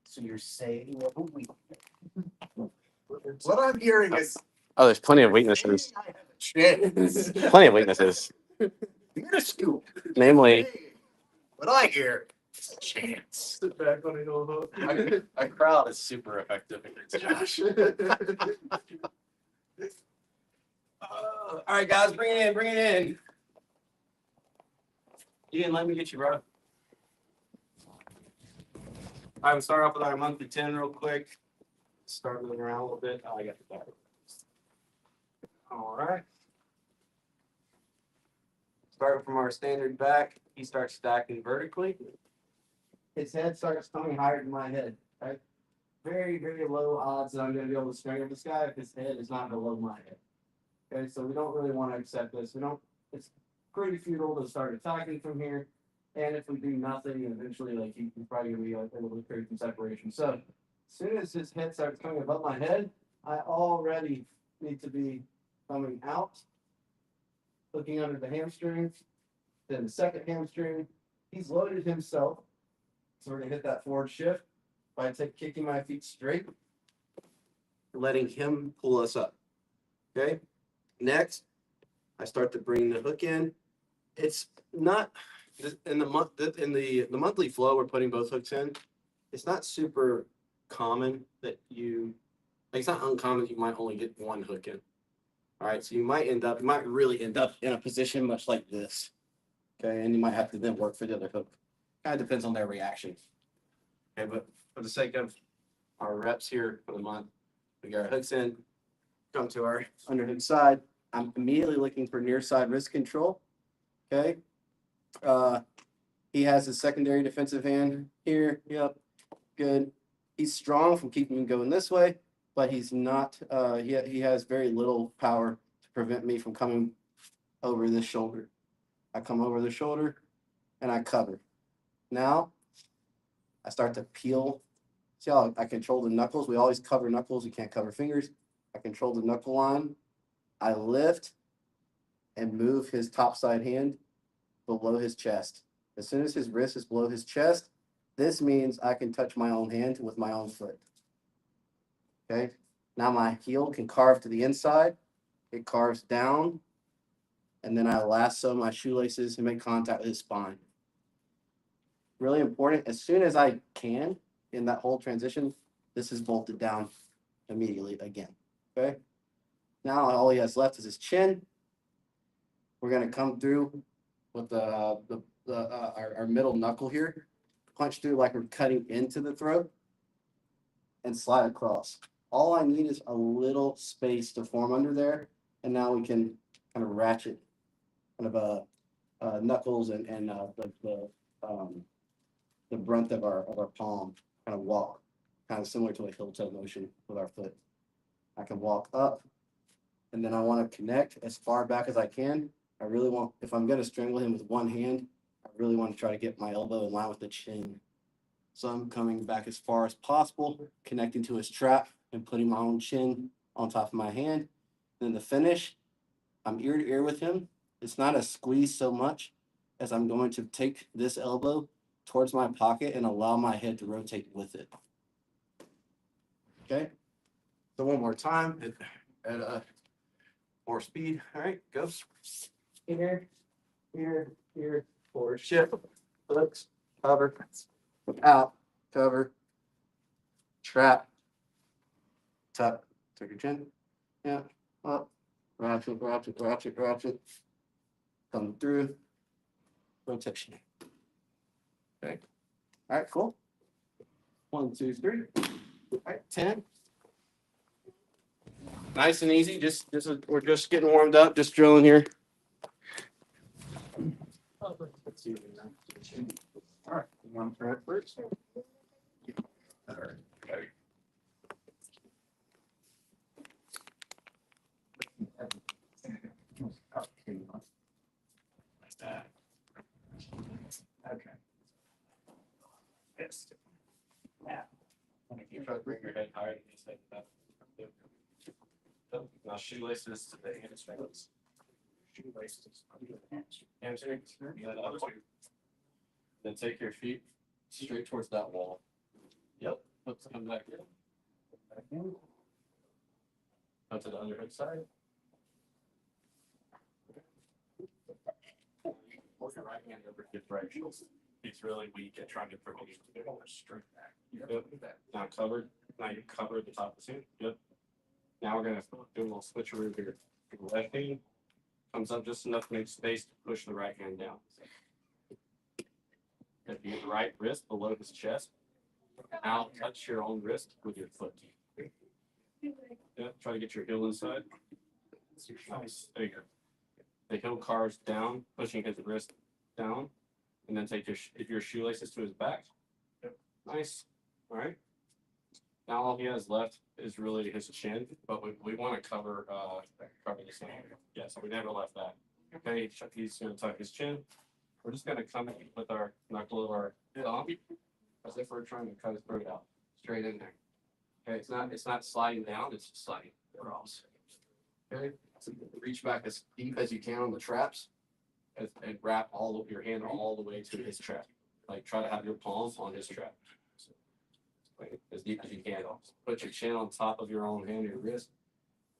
So you're saying a weakness. What I'm hearing is. Oh, there's plenty of weaknesses. I have a chance. Plenty of weaknesses. Minuscule. Namely, What I hear is a chance. Sit back on a hill hook. a crowd is super effective against Josh. All right, guys, bring it in, bring it in. You didn't let me get you, bro. All right, we'll start off with our monthly 10 real quick. Start moving around a little bit. Oh, I got the back. All right. Starting from our standard back, he starts stacking vertically. His head starts coming higher than my head. Right? Very, very low odds that I'm going to be able to strangle this guy if his head is not below my head. Okay, so we don't really want to accept this. We don't. It's pretty futile to start attacking from here. And if we do nothing, eventually, like he's probably going to be able to create some separation. So as soon as his head starts coming above my head, I already need to be coming out, looking under the hamstring, then the second hamstring. He's loaded himself. So we're going to hit that forward shift by kicking my feet straight, letting him pull us up. Okay. Next, I start to bring the hook in. It's not in the monthly flow. We're putting both hooks in. It's not super common that it's not uncommon that you might only get one hook in. All right, so you might really end up in a position much like this. Okay, and you might have to then work for the other hook. Kind of depends on their reaction. Okay, but for the sake of our reps here for the month, we got our hooks in, come to our underhook side. I'm immediately looking for near side wrist control. Okay. He has his secondary defensive hand here. Yep. Good. He's strong from keeping me going this way, but he's not, he has very little power to prevent me from coming over this shoulder. I come over the shoulder and I cover. Now I start to peel. See how I control the knuckles? We always cover knuckles. You can't cover fingers. I control the knuckle line. I lift and move his top side hand below his chest. As soon as his wrist is below his chest, this means I can touch my own hand with my own foot. Okay. Now my heel can carve to the inside. It carves down. And then I lasso my shoelaces and make contact with his spine. Really important. As soon as I can, in that whole transition, this is bolted down immediately again. Okay. Now all he has left is his chin. We're going to come through with our middle knuckle here, punch through like we're cutting into the throat, and slide across. All I need is a little space to form under there, and now we can kind of ratchet kind of knuckles and the brunt of our palm, kind of walk, kind of similar to a heel toe motion with our foot. I can walk up, and then I want to connect as far back as I can. I really want, if I'm going to strangle him with one hand, I really want to try to get my elbow in line with the chin. So I'm coming back as far as possible, connecting to his trap and putting my own chin on top of my hand. Then the finish, I'm ear to ear with him. It's not a squeeze so much as I'm going to take this elbow towards my pocket and allow my head to rotate with it. Okay. So one more time at more speed. All right, go. Here, forward shift, hooks, cover, out, cover, trap, tuck, take your chin, yeah, up, ratchet, come through, rotation. Okay, all right, cool. 1, 2, 3. All right, 10. Nice and easy. We're just getting warmed up, just drilling here. All right, you want to try it first? All right, okay. Okay. Yes. Yeah. You try to bring your head higher. Just like that. Now shoelaces to the hamstrings. Shoelaces under the hamstrings. Then take your feet straight towards that wall. Yep. Let's come back in. Back in. Go to the underhook side. Hold your right hand over his right shoulder. He's really weak at trying to promote to go straight back. Yep. Now covered. Now you cover the top of the suit. Yep. Now we're gonna do a little switcheroo here. The left hand comes up just enough to make space to push the right hand down. If you get the right wrist below his chest, now touch your own wrist with your foot. Yep. Try to get your heel inside. Nice. There you go. The heel carves down, pushing his wrist down, and then take your shoelaces to his back. Yep. Nice. All right. Now all he has left is really his chin, but we want to cover this hand. Yeah, so we never left that. Okay, he's going to tuck his chin. We're just going to come in with our knuckle of our thumb as if we're trying to cut his throat out, straight in there. Okay, it's not sliding down, it's just sliding across. Okay, so reach back as deep as you can on the traps and wrap all of your hand all the way to his trap. Like try to have your palms on his trap. So, like, as deep as you can. Put your chin on top of your own hand or your wrist.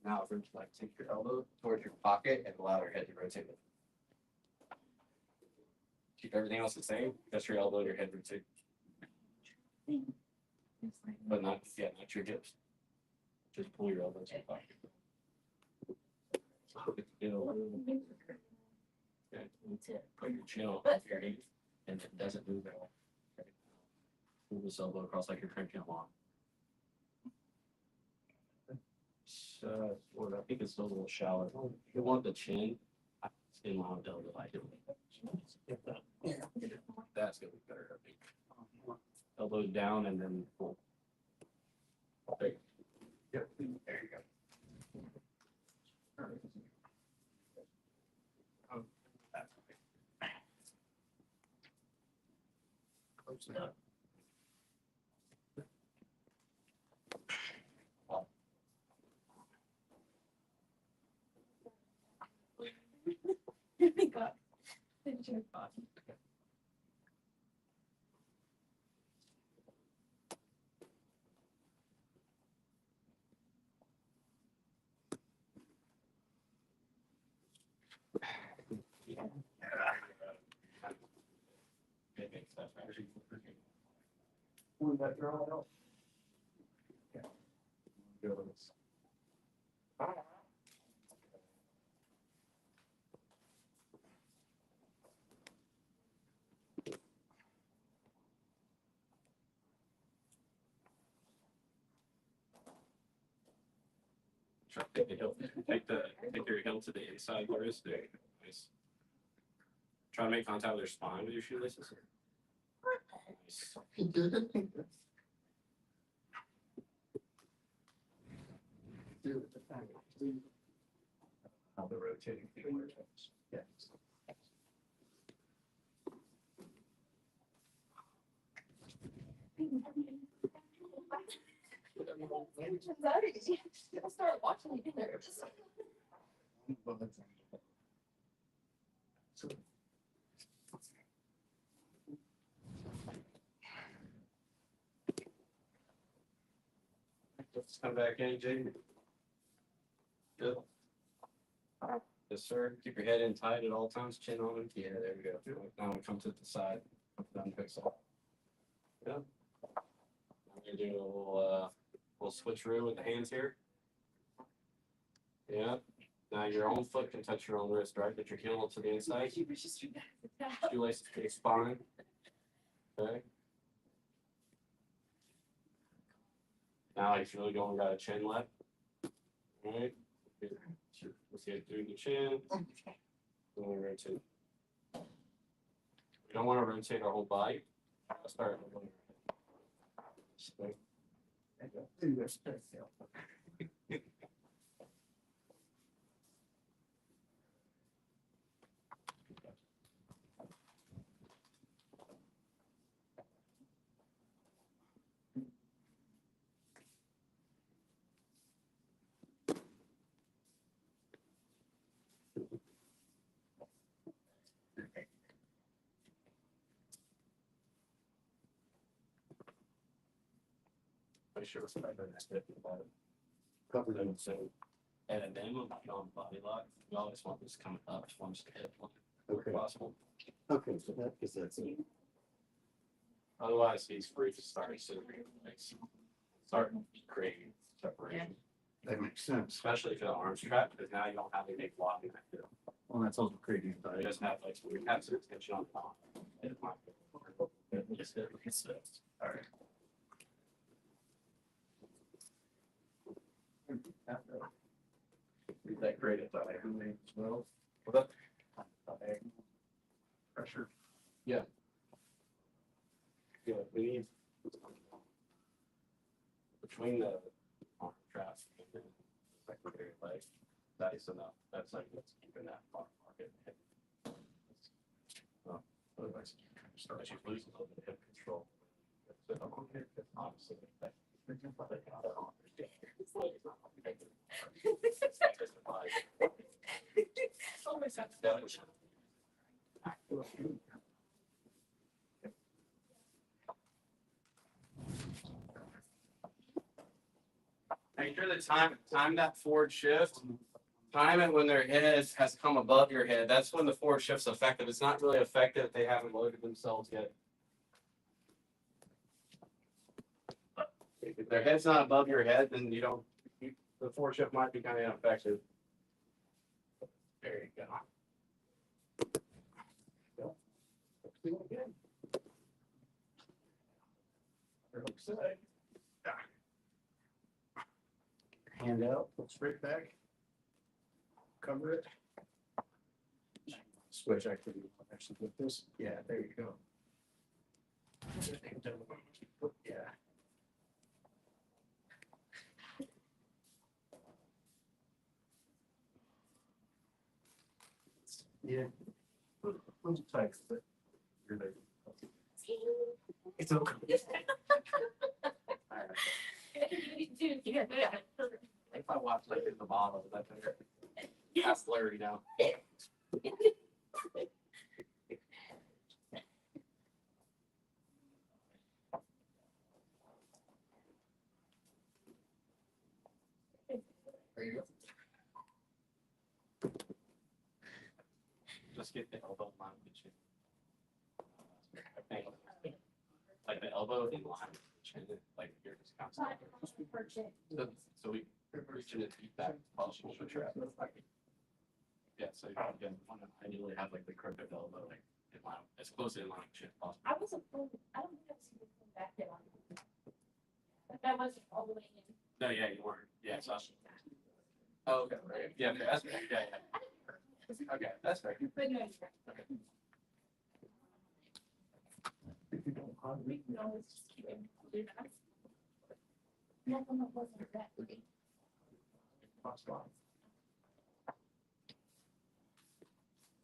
Now like take your elbow towards your pocket and allow your head to rotate it. Keep everything else the same. Just your elbow and your head rotate. But not your hips. Just pull your elbows in the pocket. Okay. Put your chin on your knee and it doesn't move at all. Okay. Pull this elbow across like you're cranking a lawn. So, I think it's still a little shallow. You want the chin in line with the elbow. That's gonna be better, I think. Elbow down and then pull. Okay. Yep. There you go. Close enough. God. Try to take the heel. Take your heel to the inside of the wrist. There. Nice. Try to make contact with your spine with your shoelaces. Nice. How the rotating thing works. Yeah. I'll start watching you dinner. Let's come back in, Jake. Good. Yes, sir. Keep your head in tight at all times, chin on it. Yeah, there we go. Now we come to the side. Down the pixel. Yeah. I'm gonna do a little switcheroo with the hands here. Yeah. Now your own foot can touch your own wrist, right? Put your heel to the inside. Shoelaces to your spine. Okay. Now he's really going, got a chin left. All right. Let's get through the chin. Then we rotate. We don't want to rotate our whole body. Let's start. Make sure it's right there. Cover them so. And a minimum on body lock, you always want this coming up once the hip line if possible. Okay, so that is that's it. Otherwise, he's free to start creating separation. That makes sense. Especially if the arms trapped, because now you don't have any blocking that hip. Well, that's also crazy. You just have like we have some tension on the top. It might be- just hit it. All right. That great diagonally as well. What up? Pressure. Yeah. Yeah, we need between the arm traps and the secondary leg. That is enough. That's like what's keeping that market. Otherwise, you lose a little bit of hip control. Honestly, make sure the time that forward shift. Time it when their head has come above your head. That's when the forward shift's effective. It's not really effective if they haven't loaded themselves yet. If their head's not above your head, then the forward shift might be kind of ineffective. There you go. Hand out, look straight back. Cover it. Switch activity. Actually, with this. Yeah, there you go. Yeah. Yeah. Those types, but you're like. It's okay. If I watch like in the bottom, that's blurry now. There you go. Just get the elbow line with the chin. Like the elbow in line with the chin, like you're just constantly. So we reaching it deep back possible to trap. Yeah, so you want to ideally have like the crooked elbow like in line, as close in line with chin possible. I don't think I've seen it come back there on. That wasn't all the way in. No, yeah, you weren't. Yeah, so. Oh, okay, right. Yeah, okay, that's right. Yeah, yeah. Okay, that's right. But no, Okay. we can always just keep it. Nothing that wasn't that great.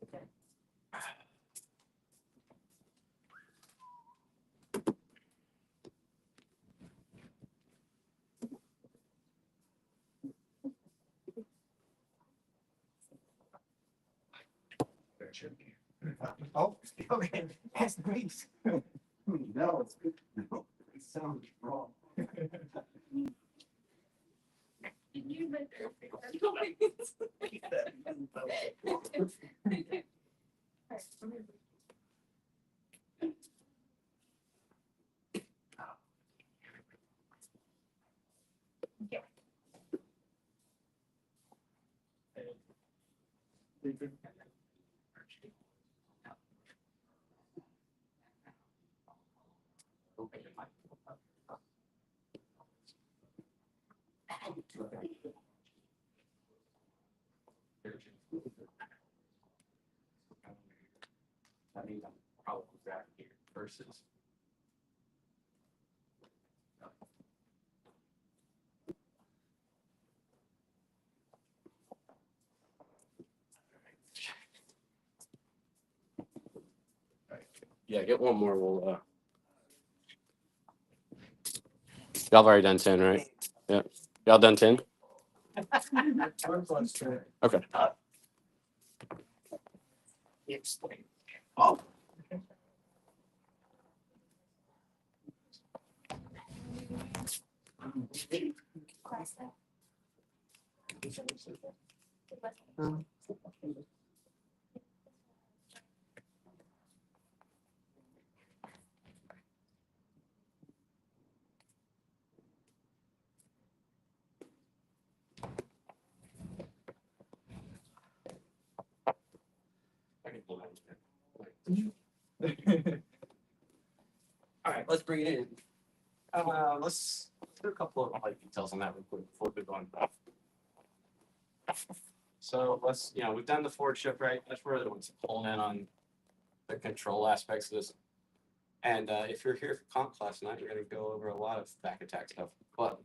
Okay. Oh, okay, that's nice. No, it's good. No, it sounds wrong. You went there. That means I'm probably back here versus. Yeah, get one more. We'll. Y'all have already done 10, right? Yeah. Y'all done 10? Okay. Explain. Oh. Cross that. All right, let's bring it in. Let's do a couple of light details on that real quick before we go on. So let's, we've done the forward shift, right? That's where the one's pulling in on the control aspects of this. And if you're here for comp class tonight, you're going to go over a lot of back attack stuff. But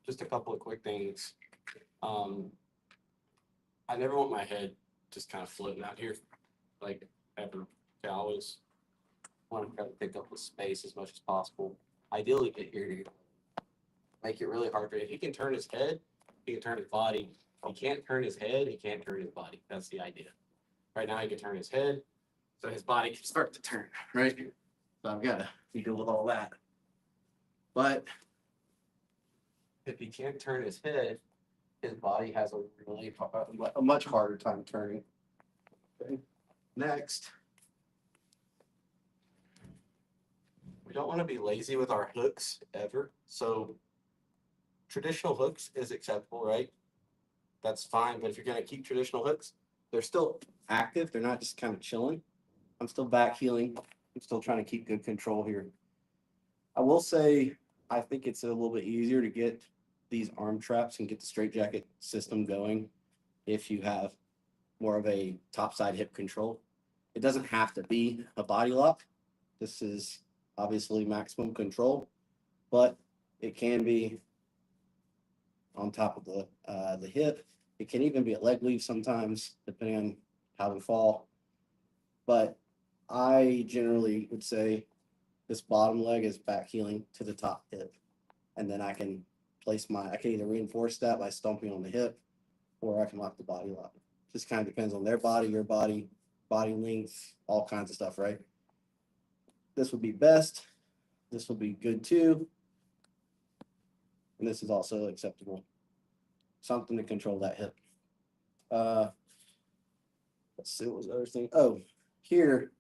just a couple of quick things. I never want my head just kind of floating out here, like ever. I always want to try to pick up the space as much as possible. Ideally, get here to make it really hard for you. If he can turn his head, he can turn his body. If he can't turn his head, he can't turn his body. That's the idea. Right now, he can turn his head, so his body can start to turn, right? So I've got to deal with all that. But if he can't turn his head, his body has a much harder time turning. Okay. Next, we don't want to be lazy with our hooks ever. So traditional hooks is acceptable, right? That's fine. But if you're going to keep traditional hooks, they're still active. They're not just kind of chilling. I'm still back healing. I'm still trying to keep good control here. I will say, I think it's a little bit easier to get these arm traps and get the straitjacket system going if you have more of a topside hip control. It doesn't have to be a body lock. This is obviously maximum control, but it can be on top of the hip. It can even be a leg weave sometimes, depending on how we fall. But I generally would say this bottom leg is back healing to the top hip. And then I can I can either reinforce that by stomping on the hip, or I can lock the body lock. Just kind of depends on their body, your body, body length, all kinds of stuff, right? This would be best. This will be good too. And this is also acceptable. Something to control that hip. Let's see, what was the other thing? Oh, here,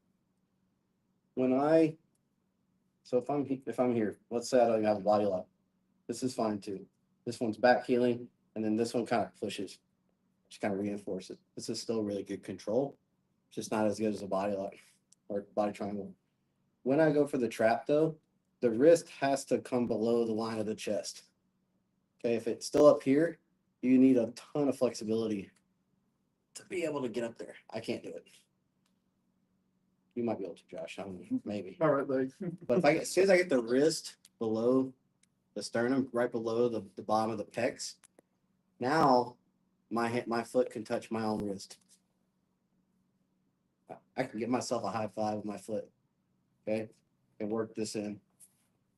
so if I'm here, let's say I don't have a body lock. This is fine too. This one's back healing, and then this one kind of pushes, just kind of reinforces. This is still really good control, just not as good as a body lock or body triangle. When I go for the trap though, the wrist has to come below the line of the chest. Okay, if it's still up here, you need a ton of flexibility to be able to get up there. I can't do it. You might be able to, Josh. I don't know, maybe. All right, like. But as soon as I get the wrist below the sternum, right below the bottom of the pecs, now my foot can touch my own wrist. I can give myself a high five with my foot, okay, and work this in.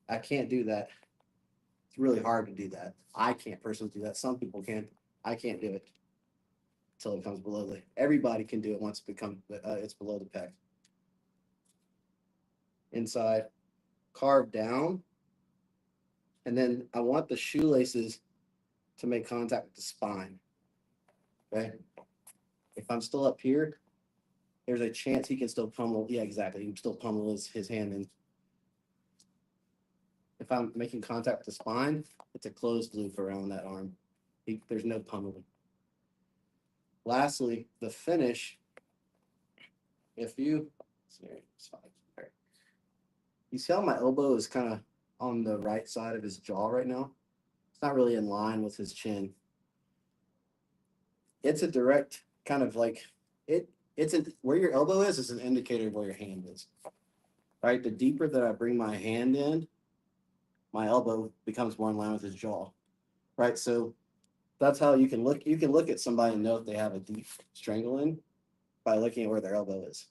I can't do that. It's really hard to do that. I can't personally do that. Some people can. I can't do it until it comes below everybody can do it once it's below the pec. Inside, carve down. And then I want the shoelaces to make contact with the spine. Okay. If I'm still up here, there's a chance he can still pummel. Yeah, exactly. He can still pummel his hand in. If I'm making contact with the spine, it's a closed loop around that arm. There's no pummeling. Lastly, the finish. If you see how my elbow is kind of on the right side of his jaw right now? It's not really in line with his chin. It's a direct kind of like where your elbow is an indicator of where your hand is. Right? The deeper that I bring my hand in, my elbow becomes more in line with his jaw. Right? So that's how you can look at somebody and know if they have a deep strangle in by looking at where their elbow is.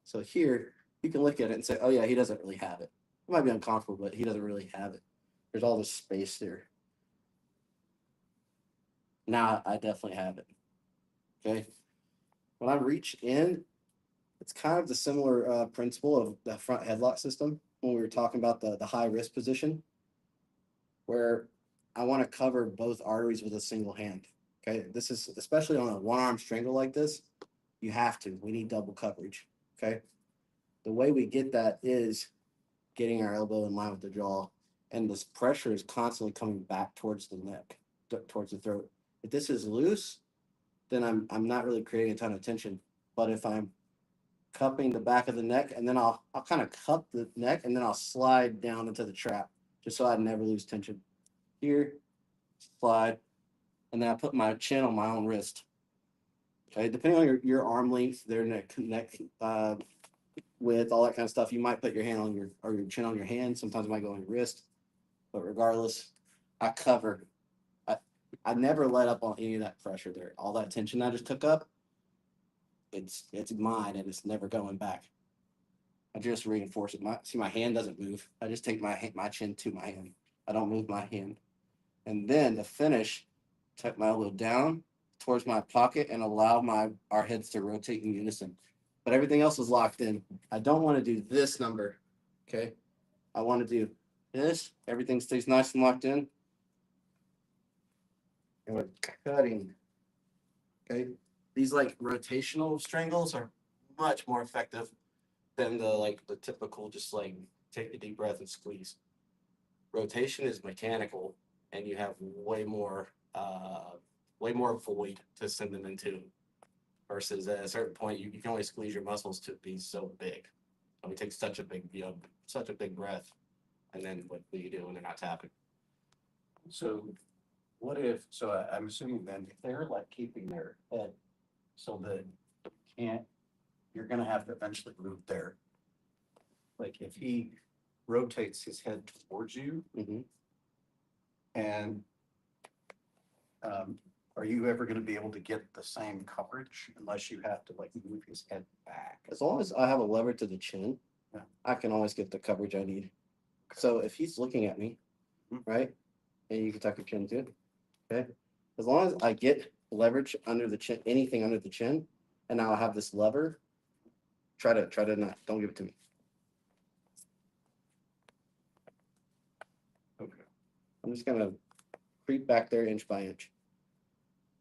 So here, you can look at it and say, oh yeah, he doesn't really have it. It might be uncomfortable, but he doesn't really have it. There's all this space there. Now I definitely have it. Okay. When I reach in, it's kind of the similar principle of the front headlock system when we were talking about the high wrist position. where I want to cover both arteries with a single hand. Okay, this is especially on a one-arm strangle like this, you have to. We need double coverage. Okay, the way we get that is getting our elbow in line with the jaw, and this pressure is constantly coming back towards the neck, towards the throat. If this is loose, then I'm not really creating a ton of tension. But if I'm cupping the back of the neck, and then I'll kind of cup the neck, and then I'll slide down into the trap, just so I never lose tension. Here, slide, and then I put my chin on my own wrist. Okay, depending on your arm length, their neck width, all that kind of stuff, you might put your hand on your chin on your hand. Sometimes it might go on your wrist, but regardless, I cover. I never let up on any of that pressure there. All that tension I just took up, it's mine and it's never going back. I just reinforce it. My hand doesn't move. I just take my chin to my hand. I don't move my hand. And then to finish, tuck my elbow down towards my pocket and allow our heads to rotate in unison. But everything else is locked in. I don't want to do this number. Okay. I want to do this. Everything stays nice and locked in. And we're cutting. Okay. These like rotational strangles are much more effective than the typical just like take a deep breath and squeeze. Rotation is mechanical and you have way more void to send them into versus at a certain point you can only squeeze your muscles to be so big. And we take such a big breath, and then what do you do when they're not tapping? So what if, so I'm assuming then if they're like keeping their head so that you're gonna have to eventually move there. Like if he rotates his head towards you Mm-hmm. and are you ever gonna be able to get the same coverage unless you have to like move his head back? As long as I have a lever to the chin, Yeah. I can always get the coverage I need. So if he's looking at me, right, and you can tuck your chin too, okay. As long as I get leverage under the chin, anything under the chin, and now I have this lever, try to not, don't give it to me. Okay. I'm just gonna creep back there inch by inch.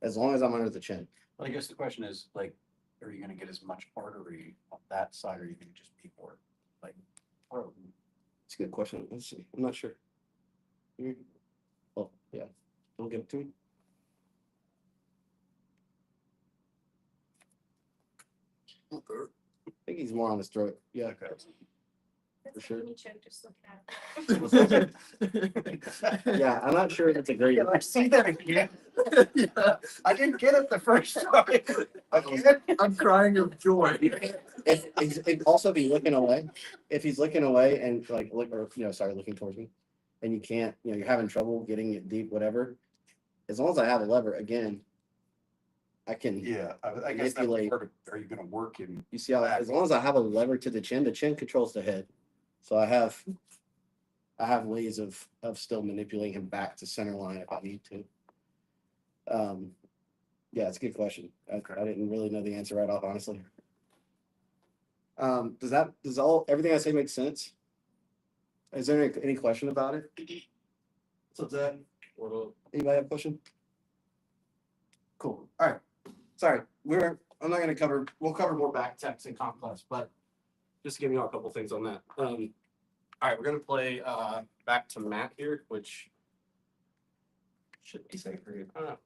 As long as I'm under the chin. Well, I guess the question is like, are you gonna get as much artery on that side or are you gonna just be more like throat? It's a good question. Let's see. I'm not sure. Oh, yeah. Don't give it to me. I think he's more on his throat. Yeah. Okay. For sure. Me choke just looking at it. Yeah, I'm not sure if it's a great. I see that again. Yeah, I didn't get it the first time. Again, I'm crying of joy. If also be looking away. If he's looking away and like looking towards me, and you can't, you're having trouble getting it deep, whatever. As long as I have a lever, again, I can. Yeah, I guess that manipulate. part of, are you gonna work in? You see how as long as I have a lever to the chin controls the head. So I have ways of still manipulating him back to center line if I need to. Yeah, it's a good question. I didn't really know the answer right off, honestly. Does everything I say make sense? Is there any question about it? What's up, Zach? Anybody have a question? Cool. All right. Sorry, I'm not going to cover. We'll cover more back techs and comp class, but just to give you all a couple things on that. All right, we're going to play back to mat here, which should be safe for you. I don't know.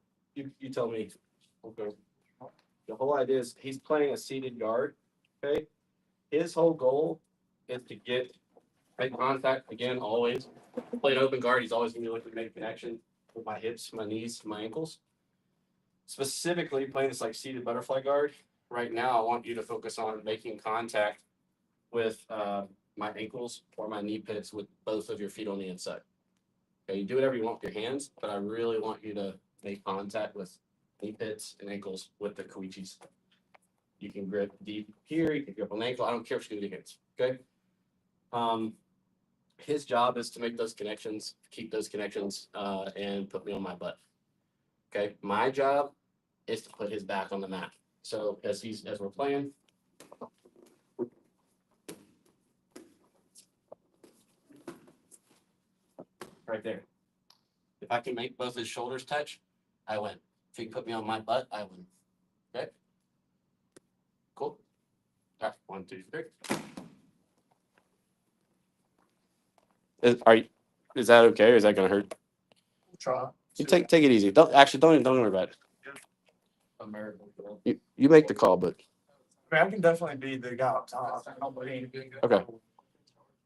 You tell me. Okay. The whole idea is he's playing a seated guard. Okay. His whole goal is to make contact again. Always play an open guard. He's always going to be looking to make a connection with my hips, my knees, my ankles. Specifically playing this like seated butterfly guard. Right now, I want you to focus on making contact with my ankles or my knee pits with both of your feet on the inside. Okay, you do whatever you want with your hands, but I really want you to make contact with knee pits and ankles with the koichis. You can grip deep here, you can grip on the ankle. I don't care if you do the hands. Okay. His job is to make those connections, keep those connections, and put me on my butt. Okay. My job is to put his back on the mat. So as we're playing. Right there. If I can make both his shoulders touch, I win. If he can put me on my butt, I win. Okay? Cool. All right, 1, 2, 3. Is that okay or is that gonna hurt? Try. You take it easy. Don't worry about it. American girl. You make the call, but I mean, I can definitely be the guy up top. okay.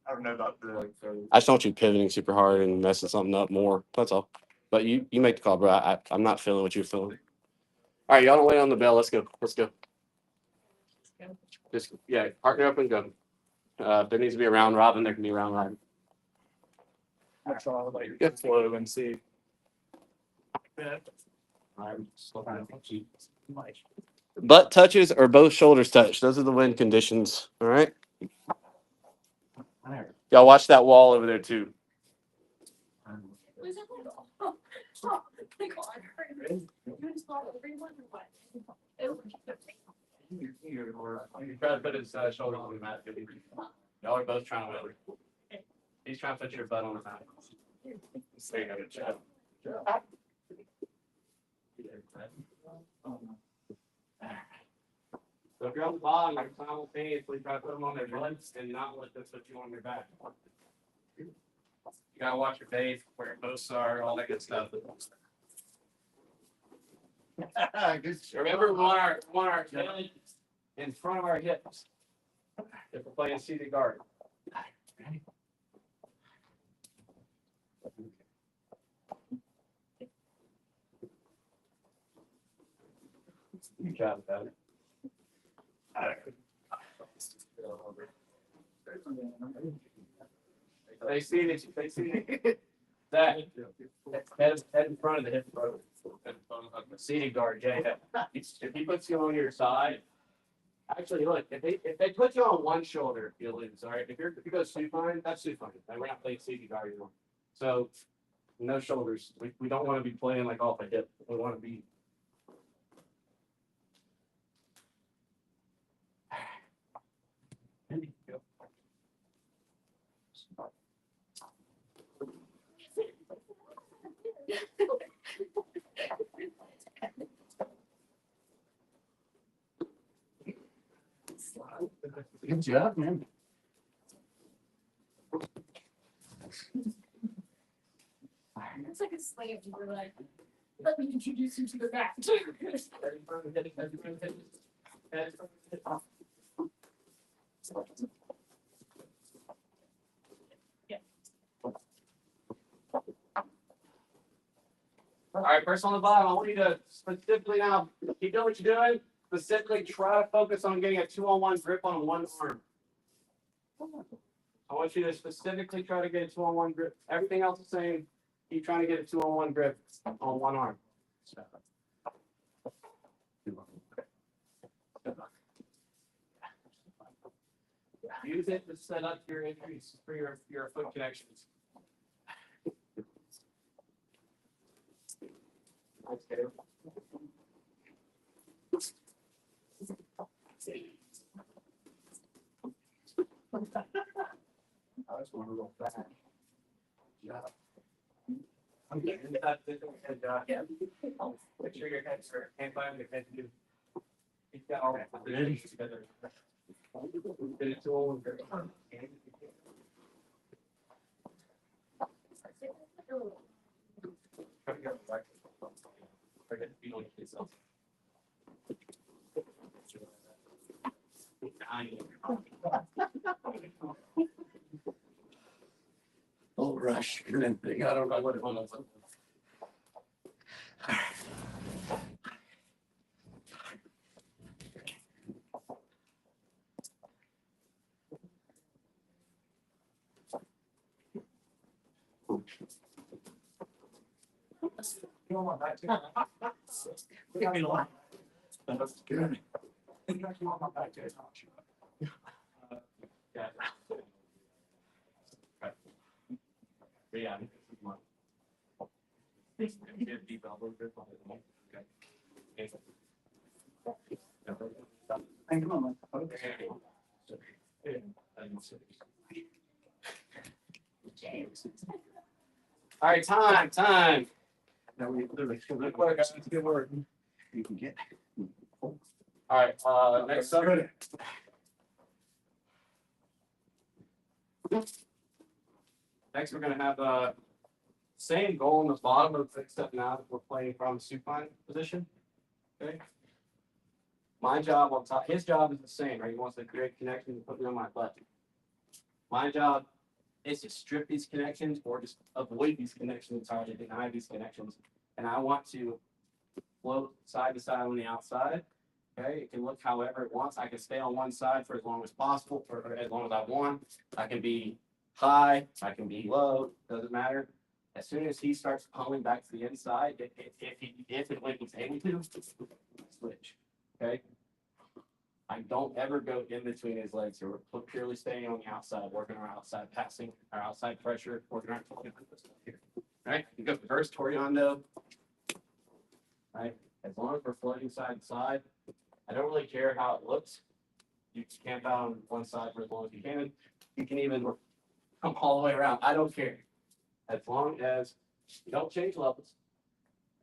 I don't know about the. I just don't want you pivoting super hard and messing something up more. That's all. But you make the call, bro. I'm not feeling what you're feeling. All right, y'all don't wait on the bell. Let's go. Let's go. Just partner up and go. If there needs to be a round robin, there can be a round robin. I'll try like get flow and see. Butt touches or both shoulders touch. Those are the win conditions. All right. Y'all watch that wall over there too. Was it like, oh, my God. You installed everyone or what? It was You try to put his shoulder on the mat. Y'all are both trying to win. He's trying to put your butt on the mat. So you have a chat. So if you're on the bottom, you're simultaneously try to put them on their butts and not let them put you on your back. You gotta watch your base, where your posts are, all that good stuff. Remember, we want our head in front of our hips. If we're playing seated guard. You got it. They see that head in front of the hip, bro. Seating guard, Jay. If he puts you on your side, actually, look, if they put you on one shoulder, you'll lose. All right, if you go supine, that's supine. And we're not playing seating guard anymore. So no shoulders. We don't want to be playing like off a hip. We want to be. Good job, man. It's like a slave. You were like, let me introduce you to the back. Yeah. All right, person on the bottom, I want you to specifically now keep doing what you're doing. Specifically, try to focus on getting a 2-on-1 grip on one arm. I want you to specifically try to get a 2-on-1 grip. Everything else is the same. Keep trying to get a 2-on-1 grip on one arm. Use it to set up your entries for your foot connections. Okay. I just want to go back. Yeah. I'm getting that. Yeah. Make sure your head's hurt. Can't find your head too. You've got all that together. Get it to all Oh, rush. I don't know what it was. You don't want that to. Give me a line. That's good. You want my back to it, don't you? Yeah. Yeah. Deep elbow grip on it. Okay. Thank you, Mama. Okay. James. All right, time. Now we literally. Good work, guys. Good work. You can get. All right, next up. Next, we're gonna have same goal in the bottom of the except now that we're playing from supine position. Okay. My job on top, his job is the same, right? He wants to create connections and put me on my butt. My job is to strip these connections or just avoid these connections entirely, deny these connections. And I want to float side to side on the outside. Okay, it can look however it wants. I can stay on one side for as long as possible, or as long as I want. I can be high, I can be low, doesn't matter. As soon as he starts pulling back to the inside, if and when he's able to, switch. Okay. I don't ever go in between his legs here. We're purely staying on the outside, working our outside passing, our outside pressure, working our stuff here. Right? You go reverse Toriando. Right? As long as we're floating side to side, I don't really care how it looks. You can camp out on one side for as long as you can. You can even come all the way around. I don't care. As long as you don't change levels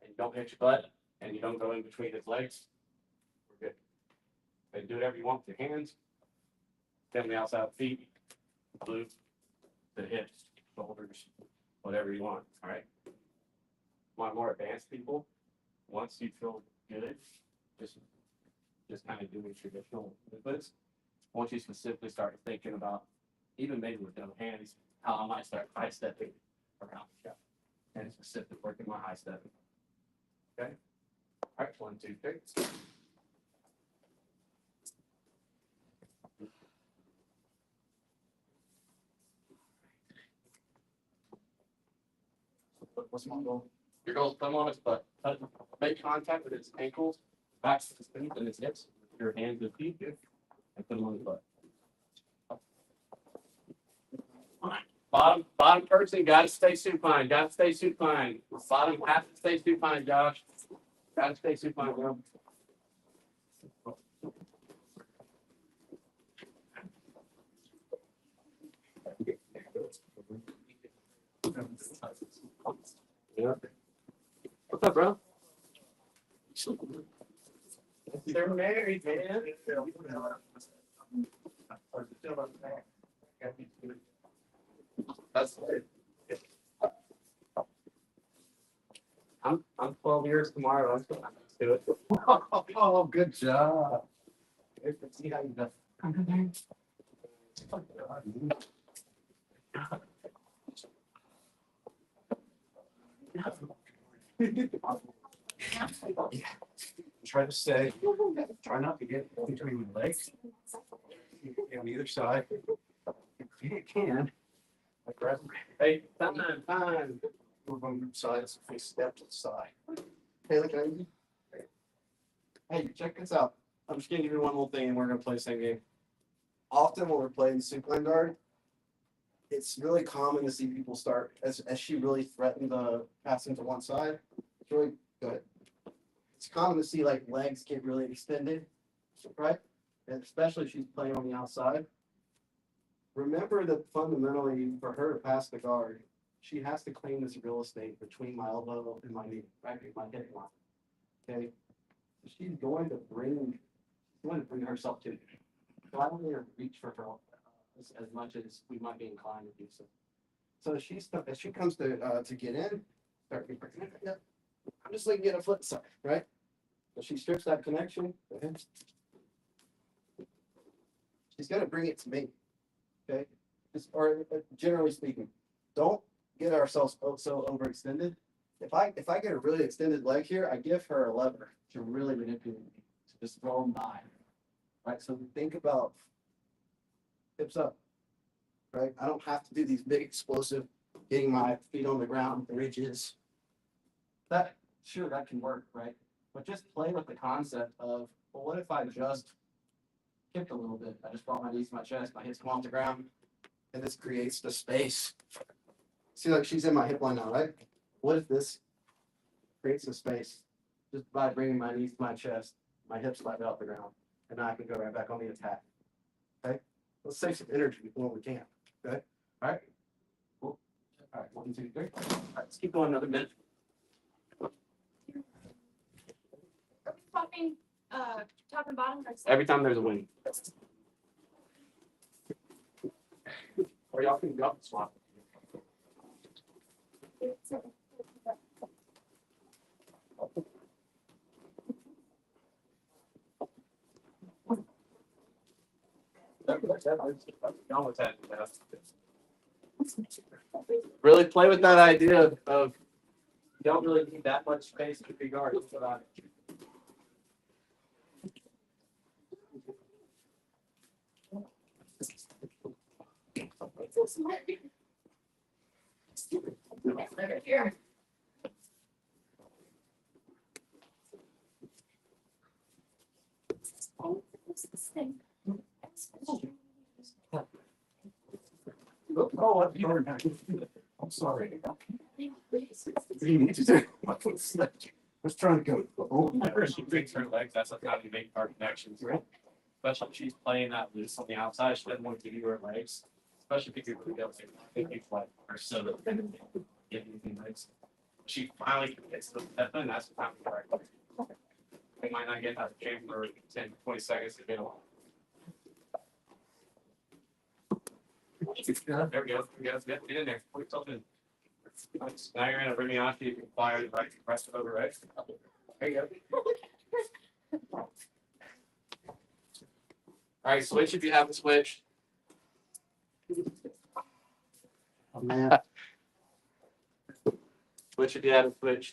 and you don't hit your butt and you don't go in between his legs, we're good. And do whatever you want with your hands. Then the outside feet, glute, the hips, shoulders, whatever you want. All right. Want more advanced people? Once you feel good, just kind of doing traditional movements. Once you specifically start thinking about, even maybe with no hands, how I might start high stepping around the shot and specifically working my high stepping. Okay. All right. 1, 2, 3. What's my goal? Your goal is thumb on his butt. Make contact with his ankles, back to his feet and his hips. Your hands and feet, and put him on his butt. Bottom person, gotta stay supine. Gotta stay supine. Bottom has to stay supine, Josh. Gotta stay supine, bro. Yeah. What's up, bro? They're married, man. That's I'm 12 years tomorrow. Let's do it. Oh, good job. Let's see how you do. Try to stay, try not to get between my legs. On either side. If you can. Like grab them, Hey, time. move them sides, if they step to the side. Hey, look at you. Hey, check this out. I'm just gonna give you one little thing and we're gonna play the same game. Often when we're playing supine guard, it's really common to see people start as she really threatened the passing to one side. It's really good. It's common to see like legs get really extended, right? And especially if she's playing on the outside. Remember that fundamentally for her to pass the guard, she has to claim this real estate between my elbow and my knee, right? My hip line. Okay. So she's going to bring herself to me. So I don't need to reach for her as much as we might be inclined to do so. So as she comes to get in, start to bring it up. I'm just like get a foot inside, right? So she strips that connection. She's gonna bring it to me. Okay, or generally speaking, don't get ourselves so overextended. If I get a really extended leg here, I give her a lever to really manipulate me, to just throw them by. Right, so think about hips up. Right, I don't have to do these big explosive, getting my feet on the ground, ridges. That can work, right? But just play with the concept of, well, what if I just kicked a little bit? I just brought my knees to my chest, my hips come off the ground, and this creates the space. See, like she's in my hip line now, right? What if this creates a space just by bringing my knees to my chest, my hips slide off the ground, and now I can go right back on the attack. Okay, let's save some energy when we can. Okay, all right. Cool. right, 1, 2, 3. All right, let's keep going another minute. Are we swapping, top and bottom? Or Every time there's a win. Or y'all can go up and swap. Really play with that idea of you don't really need that much space to be guarded. Over here. What's this thing? I'm sorry. Was trying to go. Whenever she breaks her legs, that's how you make hard connections, right? Especially if she's playing that loose on the outside, she doesn't want to give you her legs. Especially if you really don't think you like her so that give you the legs. She finally gets to the deadline, that's the time to try. They might not get out of the chamber for 10, 20 seconds to get along. There we go. Get in there. Put yourself in. Nice. Now you're gonna bring me off. You can fire the right, rest over right. There you go. All right, switch if you have the switch. Oh, man. Switch if you have a switch.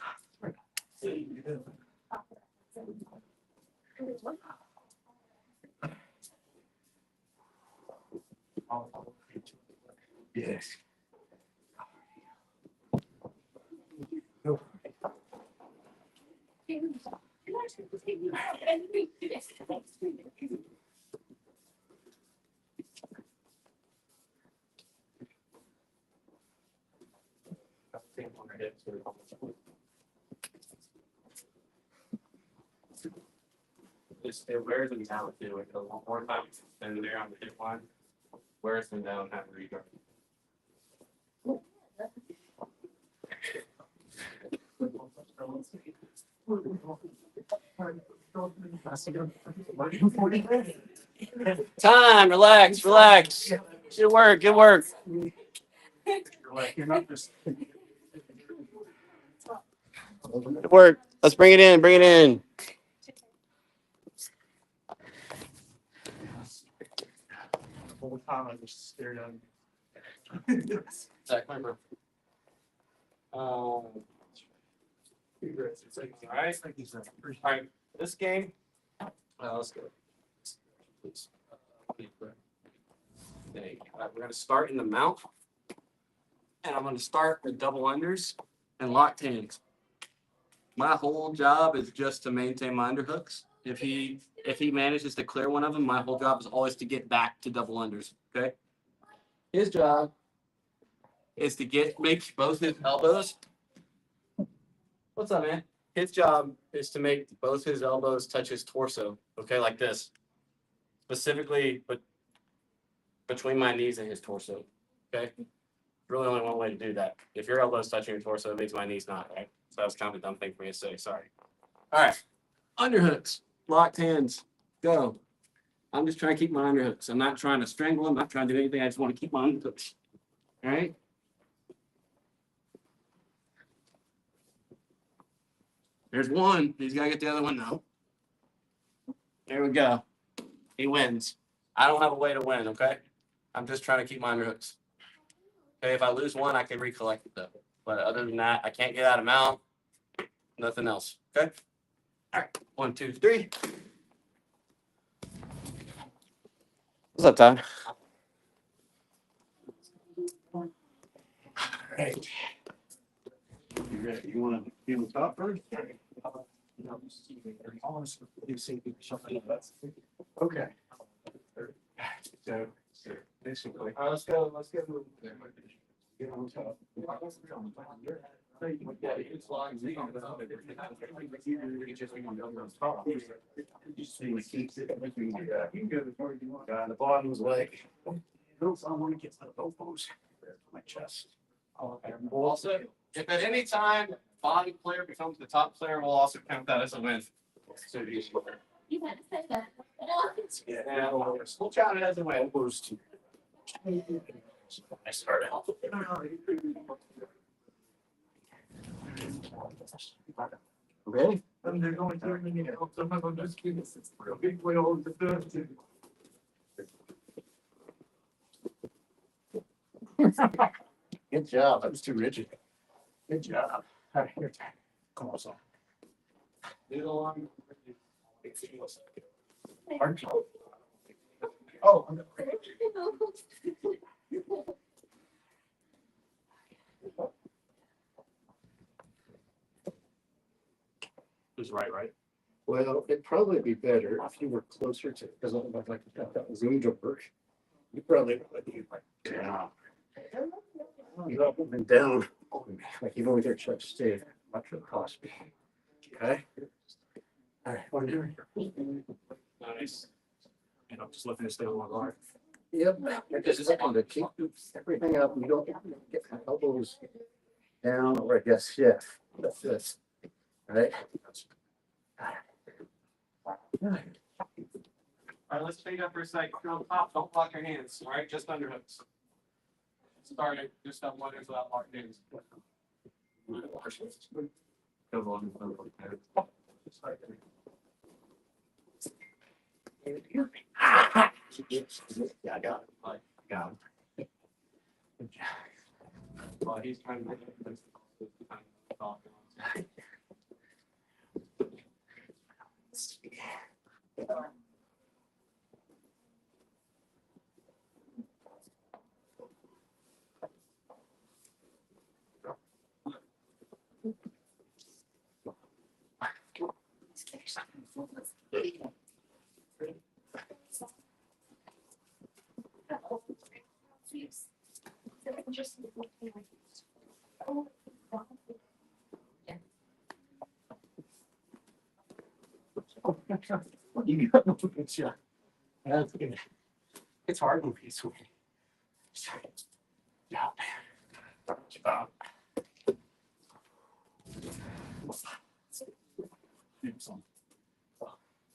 Yes. It wears them down too. Like a lot more time than they're on the hip line. Wears them down, have a regard. Time, relax. Good work. You're not just. Good work. Let's bring it in. The whole time I just stared at him. Zach, remember. All right. All right. This game. Let's go. Please. Okay. We're gonna start in the mount, and I'm gonna start with double unders and locked hands. My whole job is just to maintain my underhooks. If he manages to clear one of them, my whole job is always to get back to double unders. Okay. His job is to make both his elbows. What's up, man? His job is to make both his elbows touch his torso. Okay, like this. Specifically, but between my knees and his torso. Okay. Really only one way to do that. If your elbow's touching your torso, it means my knee's not, right? So that's kind of a dumb thing for me to say. Sorry. All right. Underhooks, locked hands, go. I'm just trying to keep my underhooks. I'm not trying to strangle him. I'm not trying to do anything. I just want to keep my underhooks. All right. There's one. He's got to get the other one now. There we go. He wins. I don't have a way to win, okay? I'm just trying to keep my underhooks. Okay, if I lose one, I can recollect it though. But other than that, I can't get out of mount. Nothing else. Okay? All right. 1, 2, 3. What's up, Ty? All right. You ready? You want to be on top first? Okay. So basically. Let's go. Get on top. The bottom was like, I want to get to the elbows, my chest. Also, if at any time bottom player becomes the top player, we'll also count that as a win. So you You had to say that. yeah, we'll count it as a win. I started. Ready? They're going through, sometimes I'm just kidding. It's a big way over the fence. Good job. That was too rigid. Good job. All right, here. Come on, son. Middle arm. Aren't you? Oh, Who's right? Well, it'd probably be better if you were closer to, because I'm like, that zoomed over. You probably would be like down. You up and down. Like you've only got to stay. Much of the cost. Okay. All right, one here. Nice. You know, just looking to stay on one guard. Yep, you're just looking to keep everything up. You don't get my elbows down, or I guess, yeah, that's this. All right. All right, let's speed up for a sec. On top, don't lock your hands. All right, just underhooks. Start it just up one without locking hands. Yeah, I got it. Like, Got it. well, he's trying to. You got a good shot. That's good. It's hard when he's swinging. Yeah.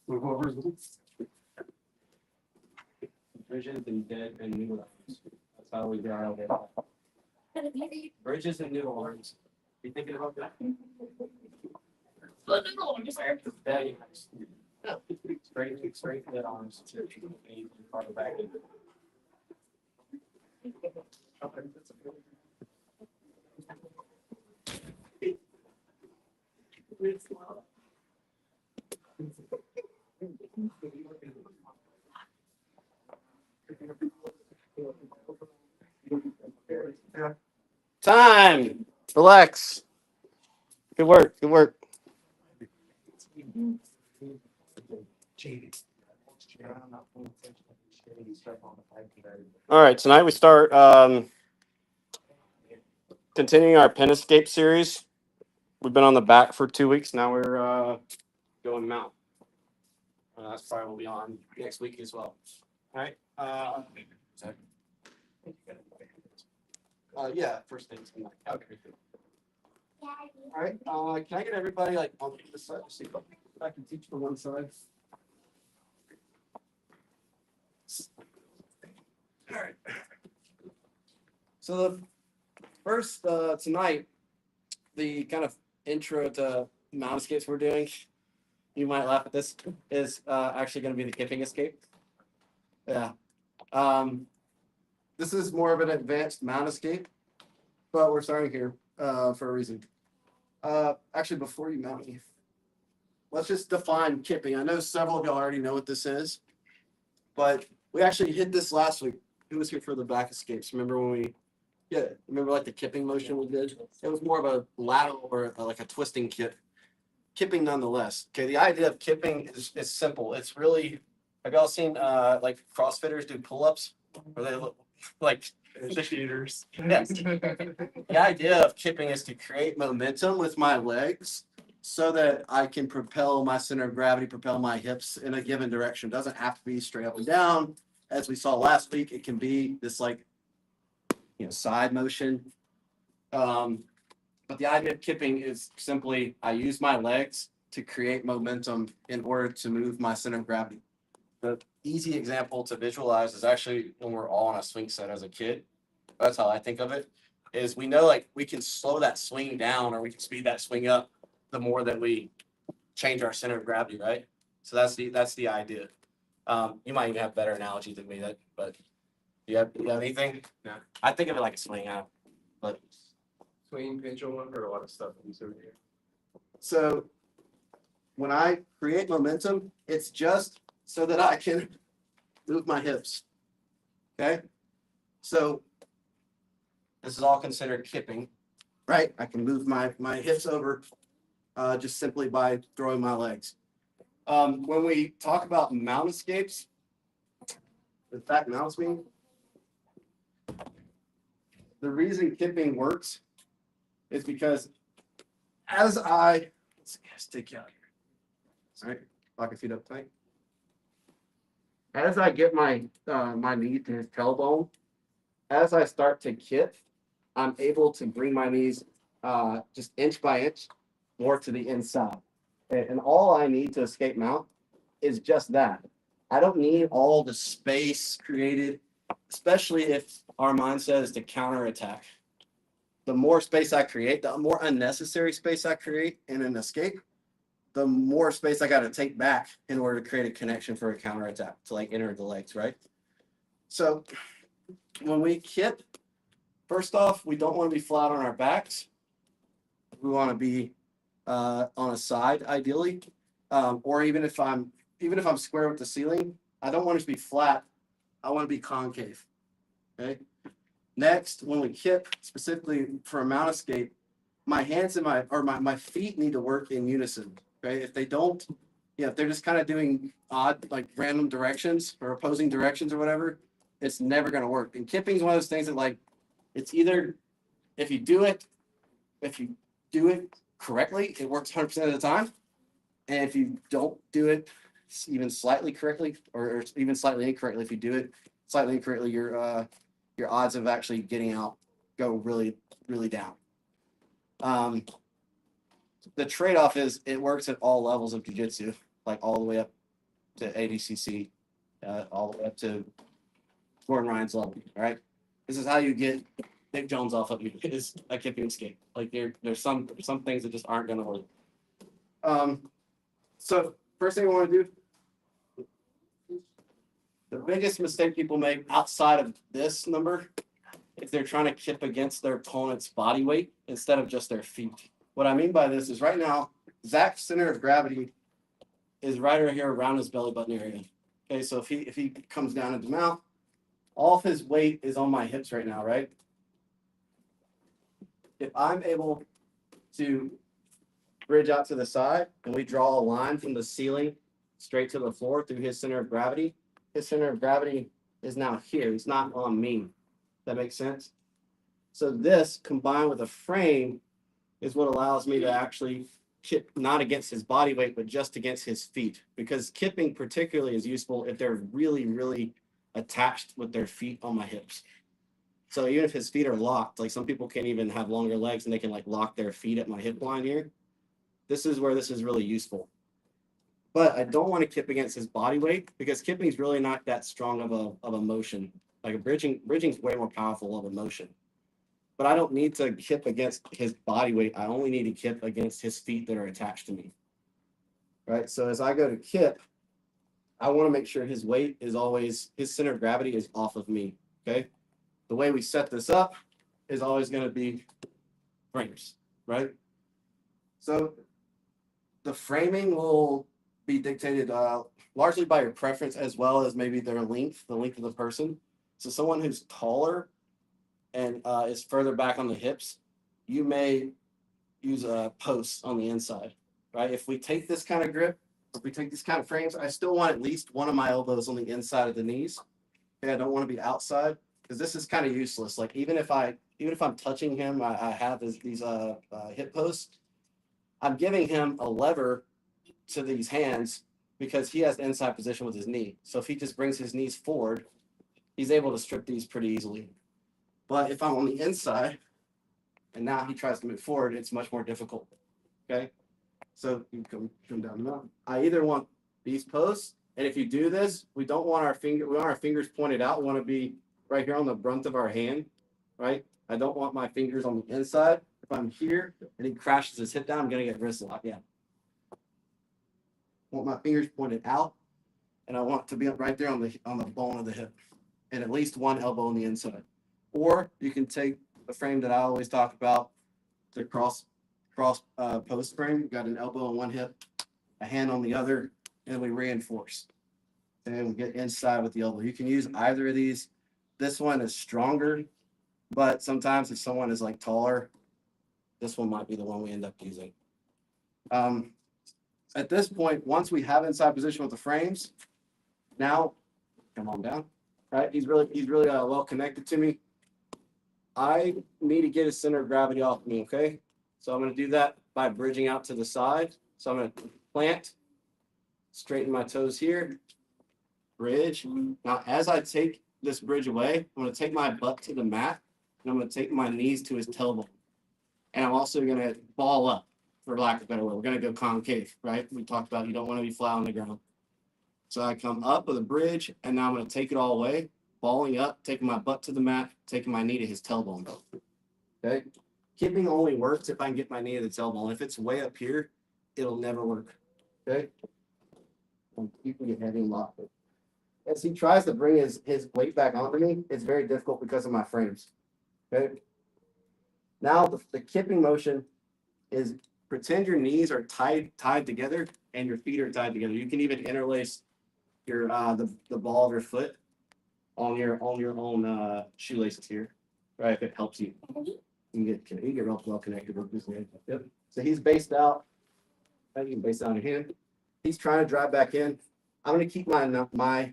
Move over. Bridges and dead and new arms. That's how we got it. Bridges and new arms. You thinking about that? Dead arms. Straight dead arms. Farther back. Time. Relax. Good work. Good work. All right. Tonight we start continuing our pen escape series. We've been on the back for 2 weeks. Now we're going mount. That's probably will be on next week as well. All right. Yeah, first things in my calculator. All right. Can I get everybody like on this side? See if I can teach for one side. All right. So the first tonight, the kind of intro to mount escapes we're doing. You might laugh at this. Is actually going to be the kipping escape. Yeah. This is more of an advanced mount escape, but we're starting here for a reason. Actually, before you mount me, let's just define kipping. I know several of y'all already know what this is, but we actually hit this last week. Who was here for the back escapes? Remember when we, yeah, remember like the kipping motion we did? It was more of a lateral or like a twisting kip. Kipping nonetheless. Okay, the idea of kipping is simple. It's really, have y'all seen like CrossFitters do pull-ups? Or they look like the shooters. Yes. The idea of kipping is to create momentum with my legs so that I can propel my center of gravity, propel my hips in a given direction. It doesn't have to be straight up and down. As we saw last week, it can be this like, side motion. But the idea of kipping is simply I use my legs to create momentum in order to move my center of gravity. The easy example to visualize is actually when we're all on a swing set as a kid. That's how I think of it. Is we know like we can slow that swing down or we can speed that swing up the more that we change our center of gravity, right? So that's the idea. You might even have better analogy than me, but you have anything? No. I think of it like a swing out, but Swing, pendulum, or a lot of stuff in this over here. so when I create momentum, it's just so that I can move my hips. Okay, so this is all considered kipping, right? I can move my hips over just simply by throwing my legs. When we talk about mount escapes, the back mount swing, the reason kipping works is because as I stick you out here, all right, lock your feet up tight. As I get my my knee to his tailbone, as I start to kip, I'm able to bring my knees just inch by inch more to the inside. And all I need to escape mount is just that. I don't need all the space created, especially if our mindset is to counterattack. The more space I create, the more unnecessary space I create in an escape, the more space I got to take back in order to create a connection for a counterattack to like enter the legs, right? So when we kip, first off, we don't want to be flat on our backs. We want to be on a side, ideally, or even if I'm square with the ceiling, I don't want it to be flat. I want to be concave. Okay. Next, when we kip, specifically for a mount escape, my hands and my feet need to work in unison. Okay. If they don't, if they're just kind of doing odd, like random directions or opposing directions or whatever, it's never going to work. And kipping is one of those things that like, it's either if you do it correctly, it works 100% of the time. And if you don't do it even slightly correctly or even slightly incorrectly, if you do it slightly incorrectly, your odds of actually getting out go really, really down. The trade-off is it works at all levels of jiu-jitsu, like all the way up to ADCC, all the way up to Gordon Ryan's level, all right? This is how you get Nick Jones off of you, is a kipping escape. Like there's some things that just aren't gonna work. So first thing I want to do, the biggest mistake people make outside of this number is they're trying to kip against their opponent's body weight instead of just their feet. What I mean by this is right now, Zach's center of gravity is right over here around his belly button area. Okay, so if he comes down into mount, all of his weight is on my hips right now, right? If I'm able to bridge out to the side and we draw a line from the ceiling straight to the floor through his center of gravity is now here. It's not on me. That makes sense? So this combined with a frame is what allows me to actually kip not against his body weight, but just against his feet. Because kipping particularly is useful if they're really, really attached with their feet on my hips. So even if his feet are locked, like some people can't even have longer legs and they can like lock their feet at my hip line here. This is where this is really useful. But I don't want to kip against his body weight because kipping is really not that strong of a motion. Like a bridging is way more powerful of a motion. But I don't need to kip against his body weight. I only need to kip against his feet that are attached to me. Right? So as I go to kip, I want to make sure his weight is always, his center of gravity is off of me. Okay? The way we set this up is always going to be frames, right? So the framing will be dictated largely by your preference as well as maybe their length, the length of the person. So someone who's taller and is further back on the hips, you may use a post on the inside, right? If we take this kind of grip, if we take these kind of frames, I still want at least one of my elbows on the inside of the knees. Okay, I don't want to be outside because this is kind of useless. Like even if I'm touching him, I have these hip posts. I'm giving him a lever to these hands because he has the inside position with his knee. So if he just brings his knees forward, he's able to strip these pretty easily. But if I'm on the inside, and now he tries to move forward, it's much more difficult. Okay, so you come down the mountain. I either want these posts, and if you do this, we don't want we want our fingers pointed out. We want to be right here on the brunt of our hand, right? I don't want my fingers on the inside. If I'm here and he crashes his hip down, I'm gonna get wrist lock. Yeah. I want my fingers pointed out, and I want to be right there on the bone of the hip, and at least one elbow on the inside. Or you can take the frame that I always talk about, the cross post frame. You got an elbow on one hip, a hand on the other, and we reinforce. And we get inside with the elbow. You can use either of these. This one is stronger, but sometimes if someone is like taller, this one might be the one we end up using. At this point, once we have inside position with the frames, now come on down. Right? He's really well connected to me. I need to get his center of gravity off me. Okay, so I'm going to do that by bridging out to the side. So I'm going to plant, straighten my toes here, bridge. Now, as I take this bridge away, I'm going to take my butt to the mat, and I'm going to take my knees to his tailbone. And I'm also going to ball up, for lack of a better word. We're going to go concave, right? We talked about you don't want to be flat on the ground. So I come up with a bridge, and now I'm going to take it all away, balling up, taking my butt to the mat, taking my knee to his tailbone. Okay? Kipping only works if I can get my knee to the tailbone. If it's way up here, it'll never work. Okay? You can get heavy and locked. As he tries to bring his weight back onto me, it's very difficult because of my frames. Okay? Now the kipping motion is pretend your knees are tied together and your feet are tied together. You can even interlace your the ball of your foot on your own shoelaces here, right? If it helps you. You get well connected with this hand. Yep. So he's based out. You can base out on your hand. He's trying to drive back in. I'm going to keep my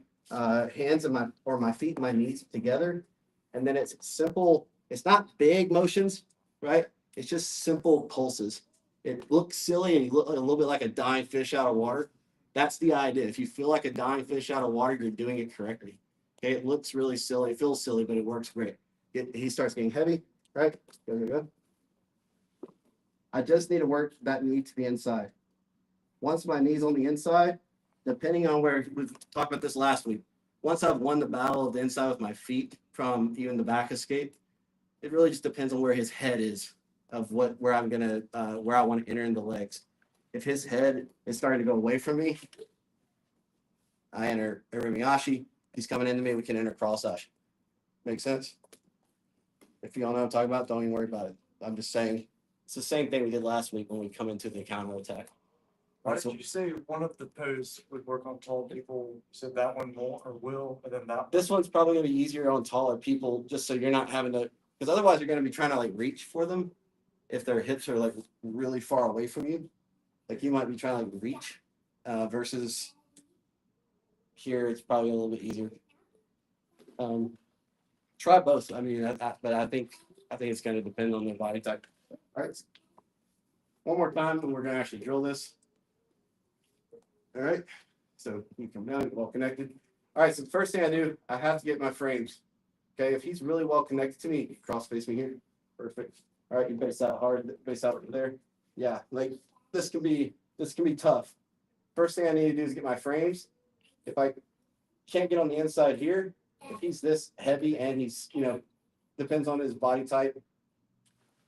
hands and my feet and my knees together, and then it's simple. It's not big motions, right? It's just simple pulses. It looks silly and you look a little bit like a dying fish out of water. That's the idea. If you feel like a dying fish out of water, you're doing it correctly. Okay, it looks really silly. It feels silly, but it works great. He starts getting heavy, right? Good. I just need to work that knee to the inside. Once my knee's on the inside, depending on where we talked about this last week, once I've won the battle of the inside with my feet from even the back escape, it really just depends on where his head is of where I'm gonna where I want to enter in the legs. If his head is starting to go away from me, I enter Irimiyashi. He's coming into me, we can enter cross-ashi. Make sense? If you all know what I'm talking about, don't even worry about it. I'm just saying it's the same thing we did last week when we come into the counter attack. Why did you say one of the poses would work on tall people? You said that one won't or will, and then that. This one's probably gonna be easier on taller people, just so you're not having to, because otherwise you're gonna be trying to like reach for them if their hips are like really far away from you. Like you might be trying to like reach versus here it's probably a little bit easier. Try both. I mean, but I think it's going to depend on the body type. All right. One more time, and we're going to actually drill this. All right. So you come down, well connected. All right. So the first thing I do, I have to get my frames. Okay. If he's really well connected to me, cross face me here. Perfect. All right. You base out hard. Base out there. Yeah. Like this can be tough. First thing I need to do is get my frames. If I can't get on the inside here, if he's this heavy and he's, depends on his body type,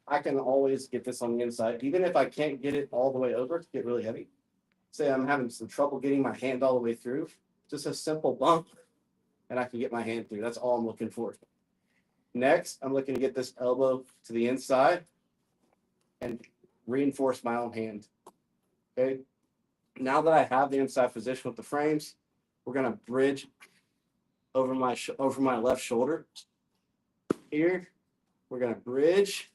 I can always get this on the inside. Even if I can't get it all the way over, to get really heavy. Say I'm having some trouble getting my hand all the way through, just a simple bump, and I can get my hand through. That's all I'm looking for. Next, I'm looking to get this elbow to the inside and reinforce my own hand. Okay. Now that I have the inside position with the frames, we're going to bridge over my left shoulder. Here, we're going to bridge.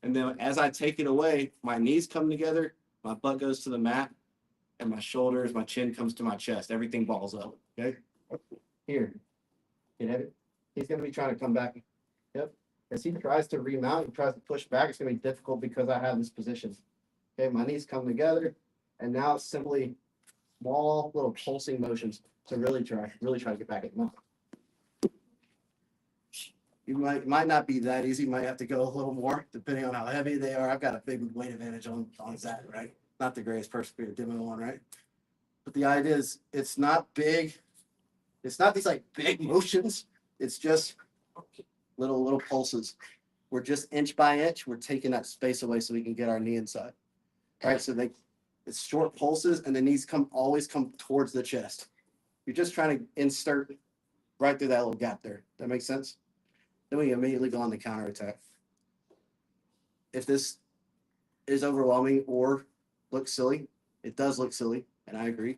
And then as I take it away, my knees come together, my butt goes to the mat, and my shoulders, my chin comes to my chest. Everything balls up. Okay? Here. Get it? He's going to be trying to come back. Yep. As he tries to remount, he tries to push back, it's going to be difficult because I have this position. Okay, my knees come together, and now it's simply small little pulsing motions to really try to get back at the mount. You might not be that easy, might have to go a little more depending on how heavy they are. I've got a big weight advantage on Zach, right? Not the greatest person for doing one, right? But the idea is it's not big. It's not these like big motions. It's just little pulses. We're just inch by inch. We're taking that space away so we can get our knee inside. Right? So it's short pulses and the knees always come towards the chest. You're just trying to insert right through that little gap there. That makes sense? Then we immediately go on the counter attack. If this is overwhelming or looks silly, it does look silly, and I agree.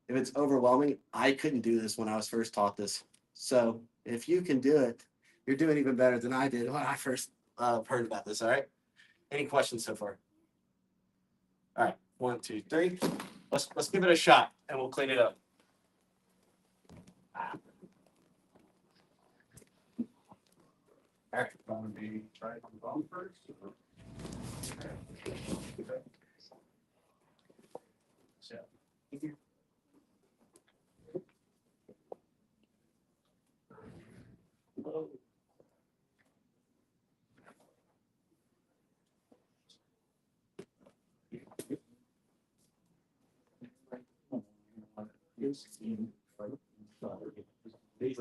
If it's overwhelming, I couldn't do this when I was first taught this. So if you can do it, you're doing even better than I did when I first heard about this. All right. Any questions so far? All right. 1, 2, 3. Let's give it a shot, and we'll clean it up. All right. Want to be trying to bump first?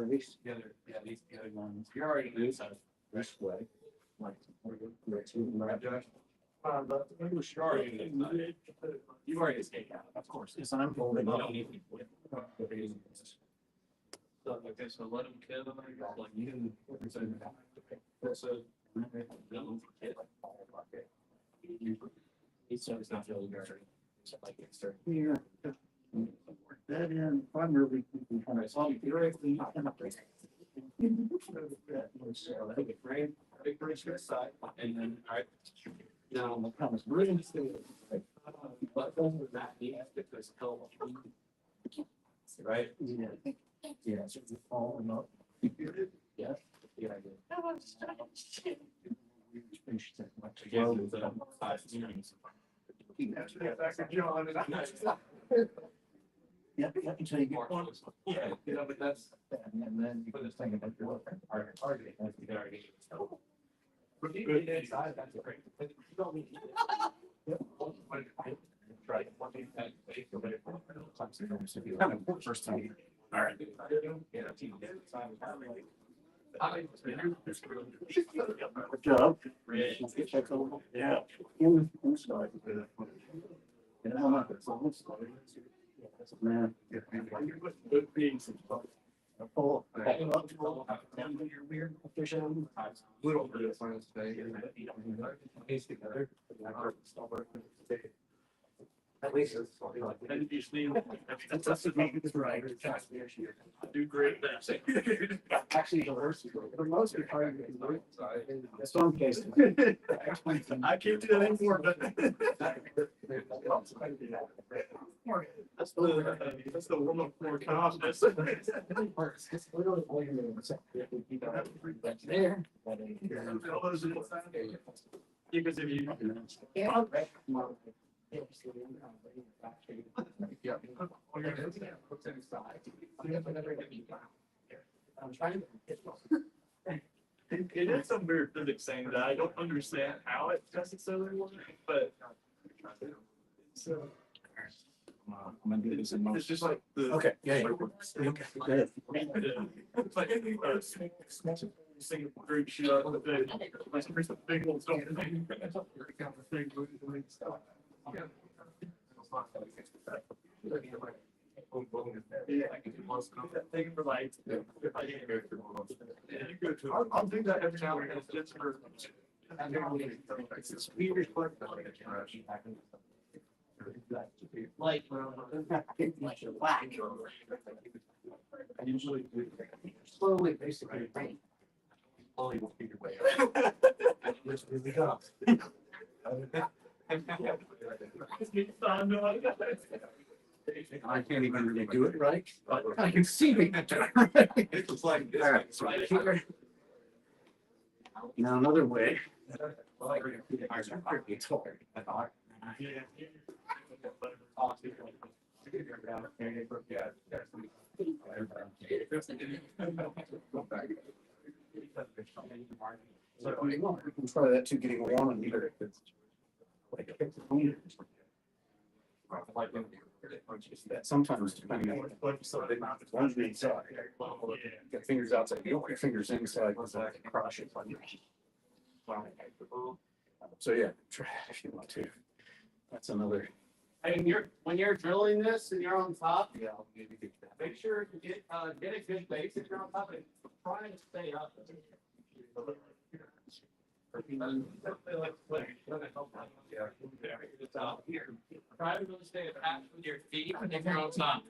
These together, yeah, these together ones. You're already inside. This way. Right, Josh? You're already inside. You've already escaped out. Of course, yes, I'm holding You up. don't need to. So, okay, so let him kill them, like you can. So. He's not feeling very. Like it's starting. Here. That in, I'm really. All right, so you're ready. Big brain to the side, and then, all right. Now, we're gonna just do it. But over that, he has to just go. Right? Yeah. Yeah, so it's falling up. Yeah. Yeah, I did. Well, Again, the size series. yeah, until you get one. Yeah, but that's. And then you put this thing about your Target, that's the target. Good inside, that's great. But you don't need to. Try. Kind of first time. All right. Good job. Yeah. Inside. And I'm not. Man. Pull. You're weird. Little bit of science today. Piece together. At least it's like. And you just need, that's the thing, it's right. Do great things. Actually, the worst, the most required in some cases. I can't do that anymore, but. That's the woman for confidence. It's literally all your moves. That's there. Because if you. I'm trying to. It is some weird physics saying that I don't understand how it necessarily works, but. So. I'm gonna do this in It's just like the. Okay, yeah. Okay, good. It's like, Singapore Greek shit out of the big, like, the big ones don't. Thank you for like. I'll do that every now and then, just for. It's weird. Like, whack. I usually do. Slowly, basically. Slowly will figure your way out. Which really comes. I can't even really do it right, but I can see me do it right. It's like this. All right, It's right here. Now another way. So we can try that too, getting one on either. Sometimes depending on one's being inside, get fingers outside, you don't put your fingers inside, because that can crush it. So yeah, try it if you want to. That's another. And when you're drilling this and you're on top, Yeah. make sure you get a good base if you're on top and try and stay up. Try to really stay attached with your feet if you're on top.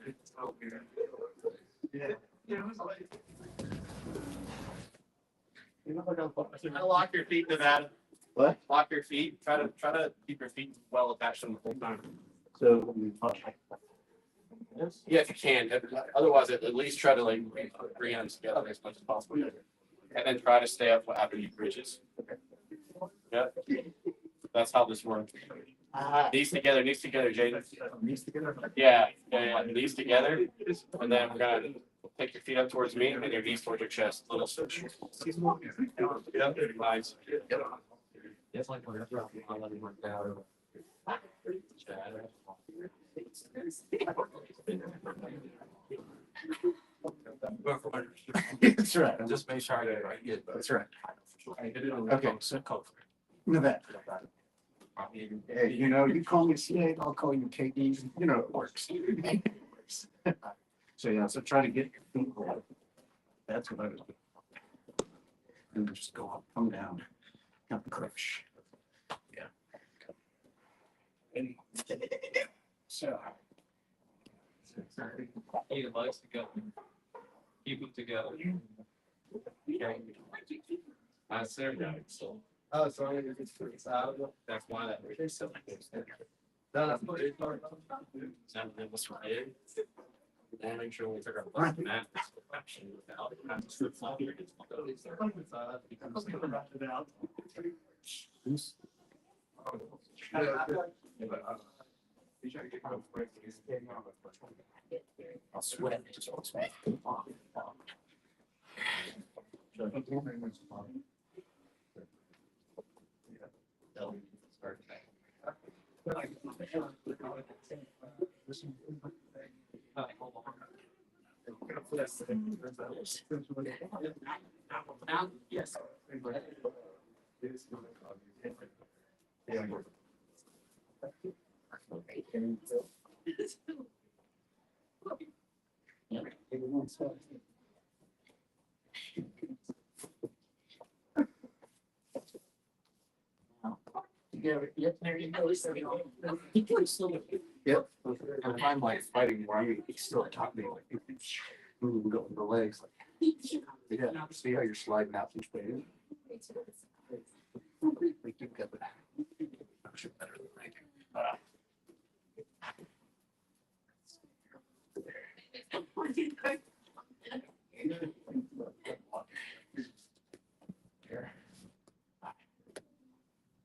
Try to lock your feet to that. What? Lock your feet. Try to keep your feet well attached to them the whole time. So, Yeah, if you can. Otherwise, at least try to like bring them together as much as possible. And then try to stay up after you bridges. Yeah. That's how this works. Knees together, Jaden. Yeah. Knees together. And then we're gonna take your feet up towards me and your knees towards your chest. Little switch. Yep, nice. It's like we're letting work down. That's right. Just make sure I get it right. Yeah, That's right. Okay, so Look at that. Hey, you know, you call me CA, I'll call you KD. You know, it works. It works. So yeah, so try to get your feet wet. That's what I was doing. And just go up, come down, come crush. Yeah. And so. Keep the legs together. Keep them together. Okay. That's there. So. oh, so I'm gonna just freeze out. That's why that really so like this. That's what it's talking about. Sound like what's right. And make sure we figure out what that action without. That's the flow here. It's I'll sweat. Just won't sweat. Yes. Yep, there you go. Yep. I find like fighting where you still talk me like moving go with the legs like yeah, see how you're sliding out each way. Like you've got the motion better than I do. Here.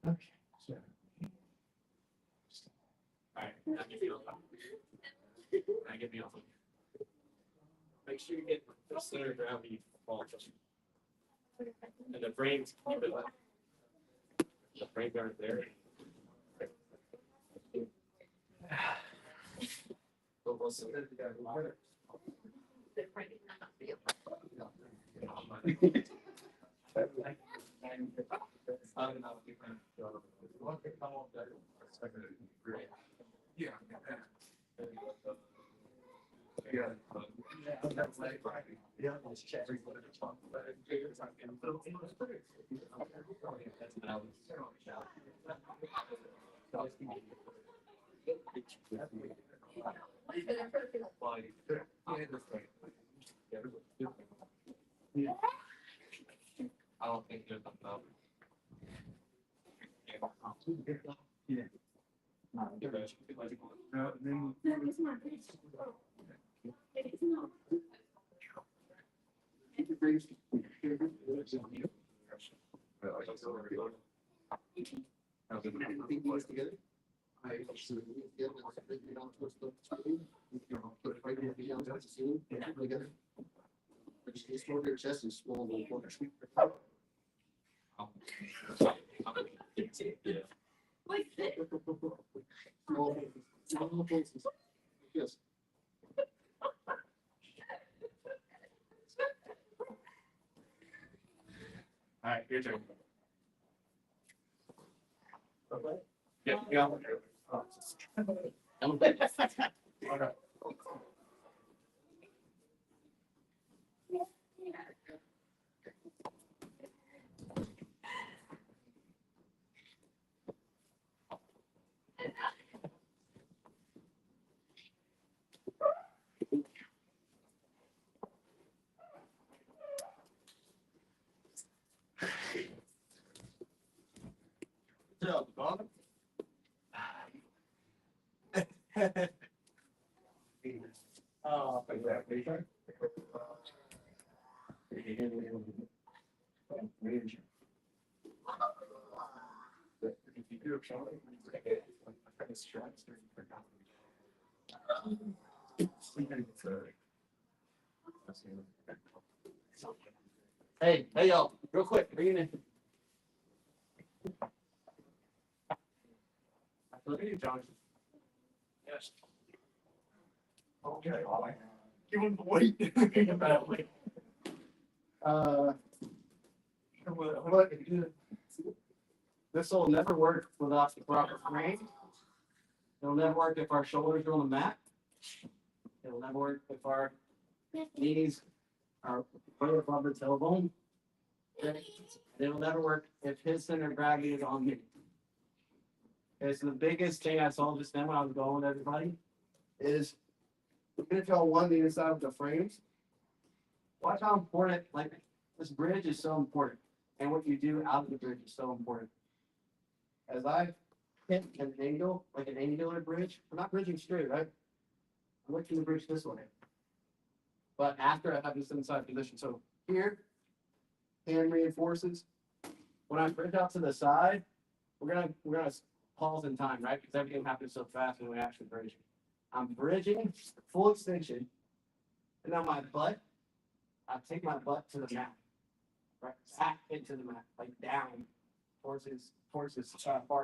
Okay. So. Alright, I get me off. Make sure you get the center of gravity ball. And the frames keep it up. The frames aren't there. Yeah. I don't think there's enough. Yeah. No, it's not. It is not. Just over your chest and small little corners. Yes. All right, your turn. Yeah, yeah. Okay. So, Bob? Oh, exactly. Hey, y'all, real quick, bring it in. Look at you, John. Yes. Okay, all right. Give him the weight. Uh, this will never work without the proper frame. It'll never work if our shoulders are on the mat. It'll never work if our knees are way above the tailbone. Okay? It'll never work if his center of gravity is on me. Okay, so the biggest thing I saw just then when I was going with everybody is even if y'all won the inside of the frames, watch how important, like, this bridge is so important. And what you do out of the bridge is so important. As I hit an angle, like an angular bridge, I'm not bridging straight, right? I'm looking to bridge this way. But after I have this inside position, so here, hand reinforces. When I bridge out to the side, we're gonna pause in time, right? Because everything happens so fast when we actually bridge. I'm bridging full extension, and now my butt, I take my butt to the mat, right? Back into the mat, like down towards his far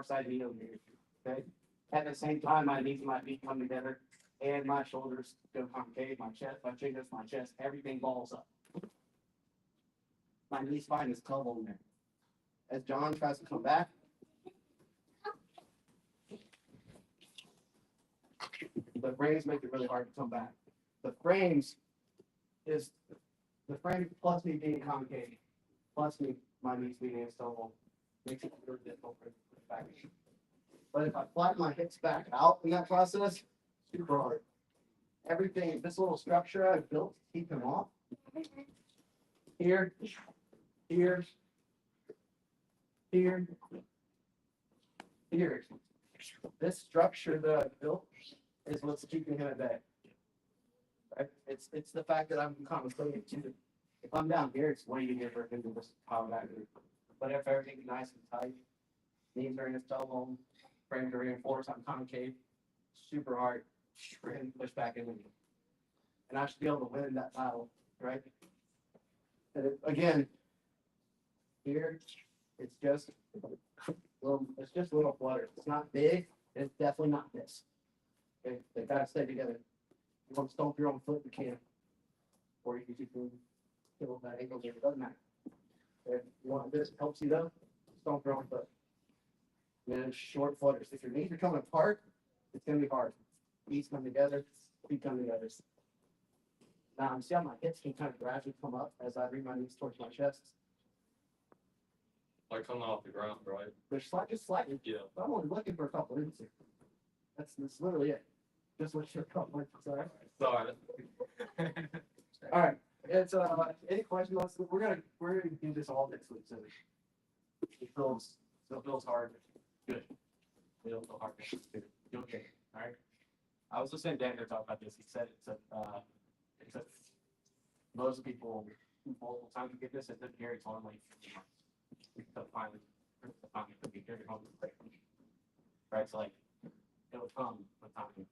side knee over here. Okay. At the same time, my knees and my feet come together, and my shoulders go concave. My chest, my chin hits my chest. Everything balls up. My knee spine is covered there. As John tries to come back, the frames make it really hard to come back. The frames is the frame plus me being concave, plus me my knees being instable, makes it really difficult for the back. But if I flatten my hips back out in that process, super hard. Everything, this little structure I've built to keep him off. Here, here, here, here. This structure that I've built is what's keeping him at bay. Right? It's the fact that I'm constantly to. If I'm down here, it's way easier for him to just power back. But if everything's nice and tight, knees are in his tailbone, frames are reinforced, I'm concave, super hard, for him to push back in. And I should be able to win that battle, right? And again, here, it's just a little flutter. It's not big, and it's definitely not this. Okay, they gotta stay together. You want to stomp your own foot, you can. Or you can kill that ankle here, it doesn't matter. If you want this, helps you though, stomp your own foot. And then short flutters. If your knees are coming apart, it's gonna be hard. Knees come together, feet come together. Now, see how my hips can kind of gradually come up as I bring my knees towards my chest. Like coming off the ground, right? They're just slightly. Yeah. I'm only looking for a couple inches here. That's literally it. Just what you're probably, sorry. Sorry. All right, it's, any questions? We're gonna do this all next week, so it feels hard. Good. It'll feel hard. Good. You okay? All right. I was listening to Daniel talk about this. He said it's a most people multiple times to get this, it took Gary told him like 15 months. So finally could be carried home. Right, so like it'll come with time,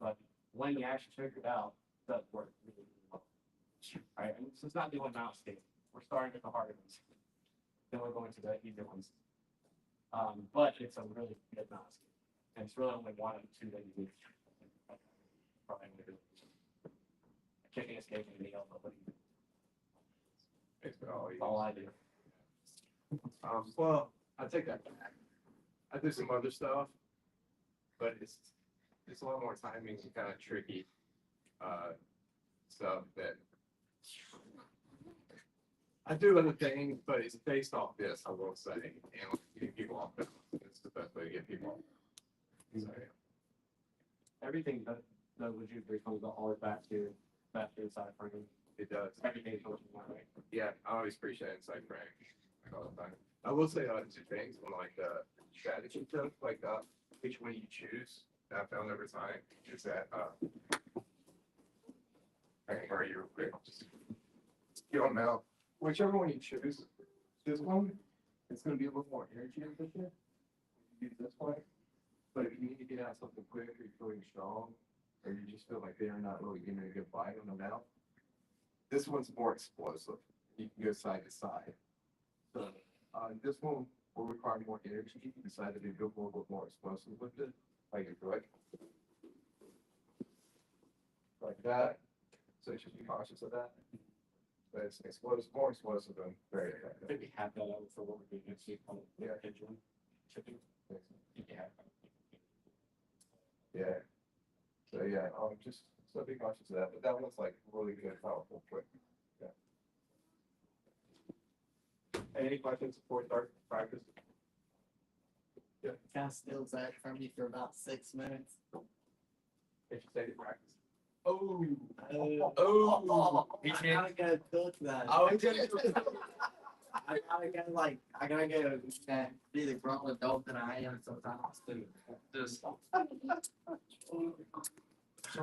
but when you actually figure it out, it does work really, really well. All right, and so it's not doing mouse state. We're starting at the harder ones. then we're going to the easier ones. But it's a really good mask. And it's really only one of the two that you need. Probably would do. Kicking, escaping, and the elbow. It's all That's all I do. Well, I take that back. I do some other stuff, but it's a lot more timing and kind of tricky stuff that I do other things, but it's based off this, I will say, and get people off balance. It's the best way to get people off. So, yeah. Everything that would you bring comes all the way back to the side frame. It does. Everything comes from that, right? Yeah, I always appreciate inside frame all the time. I will say two things on like strategy stuff, like which one you choose. That I found over time is that I can hurry you real quick. Just get on now. Whichever one you choose, this one, it's going to be a little more energy efficient. You use this way, but if you need to get out something quick, or you're feeling strong, or you just feel like they're not really getting a good bite on the mouth, this one's more explosive. You can go side to side. So this one will require more energy. You decide to be a little bit more explosive with it. Like you like that. So just be cautious of that. But it's explosive, more explosive than very I effective. think we have that out for what we're doing next week on the Yeah. kitchen. Chipping. Yeah. Yeah. So yeah, just so be cautious of that. But that one's like really good, powerful, quick. Yeah. Any questions before we start practice? Kind of steals that from you for about 6 minutes. If you say to practice. Oh, He I gotta go cook that. Oh, I gotta go be the grown adult that I am sometimes. Just. All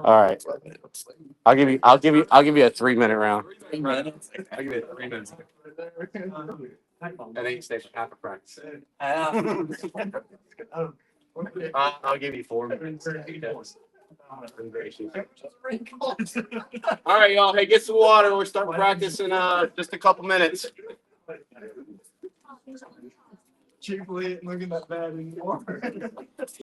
right. I'll give you a 3-minute round. 3 minutes. I'll give you 3 minutes. At each station, half a practice. I'll give you 4 minutes. All right, y'all. Hey, get some water. We'll start practice in just a couple minutes. Chiefly, looking that bad anymore.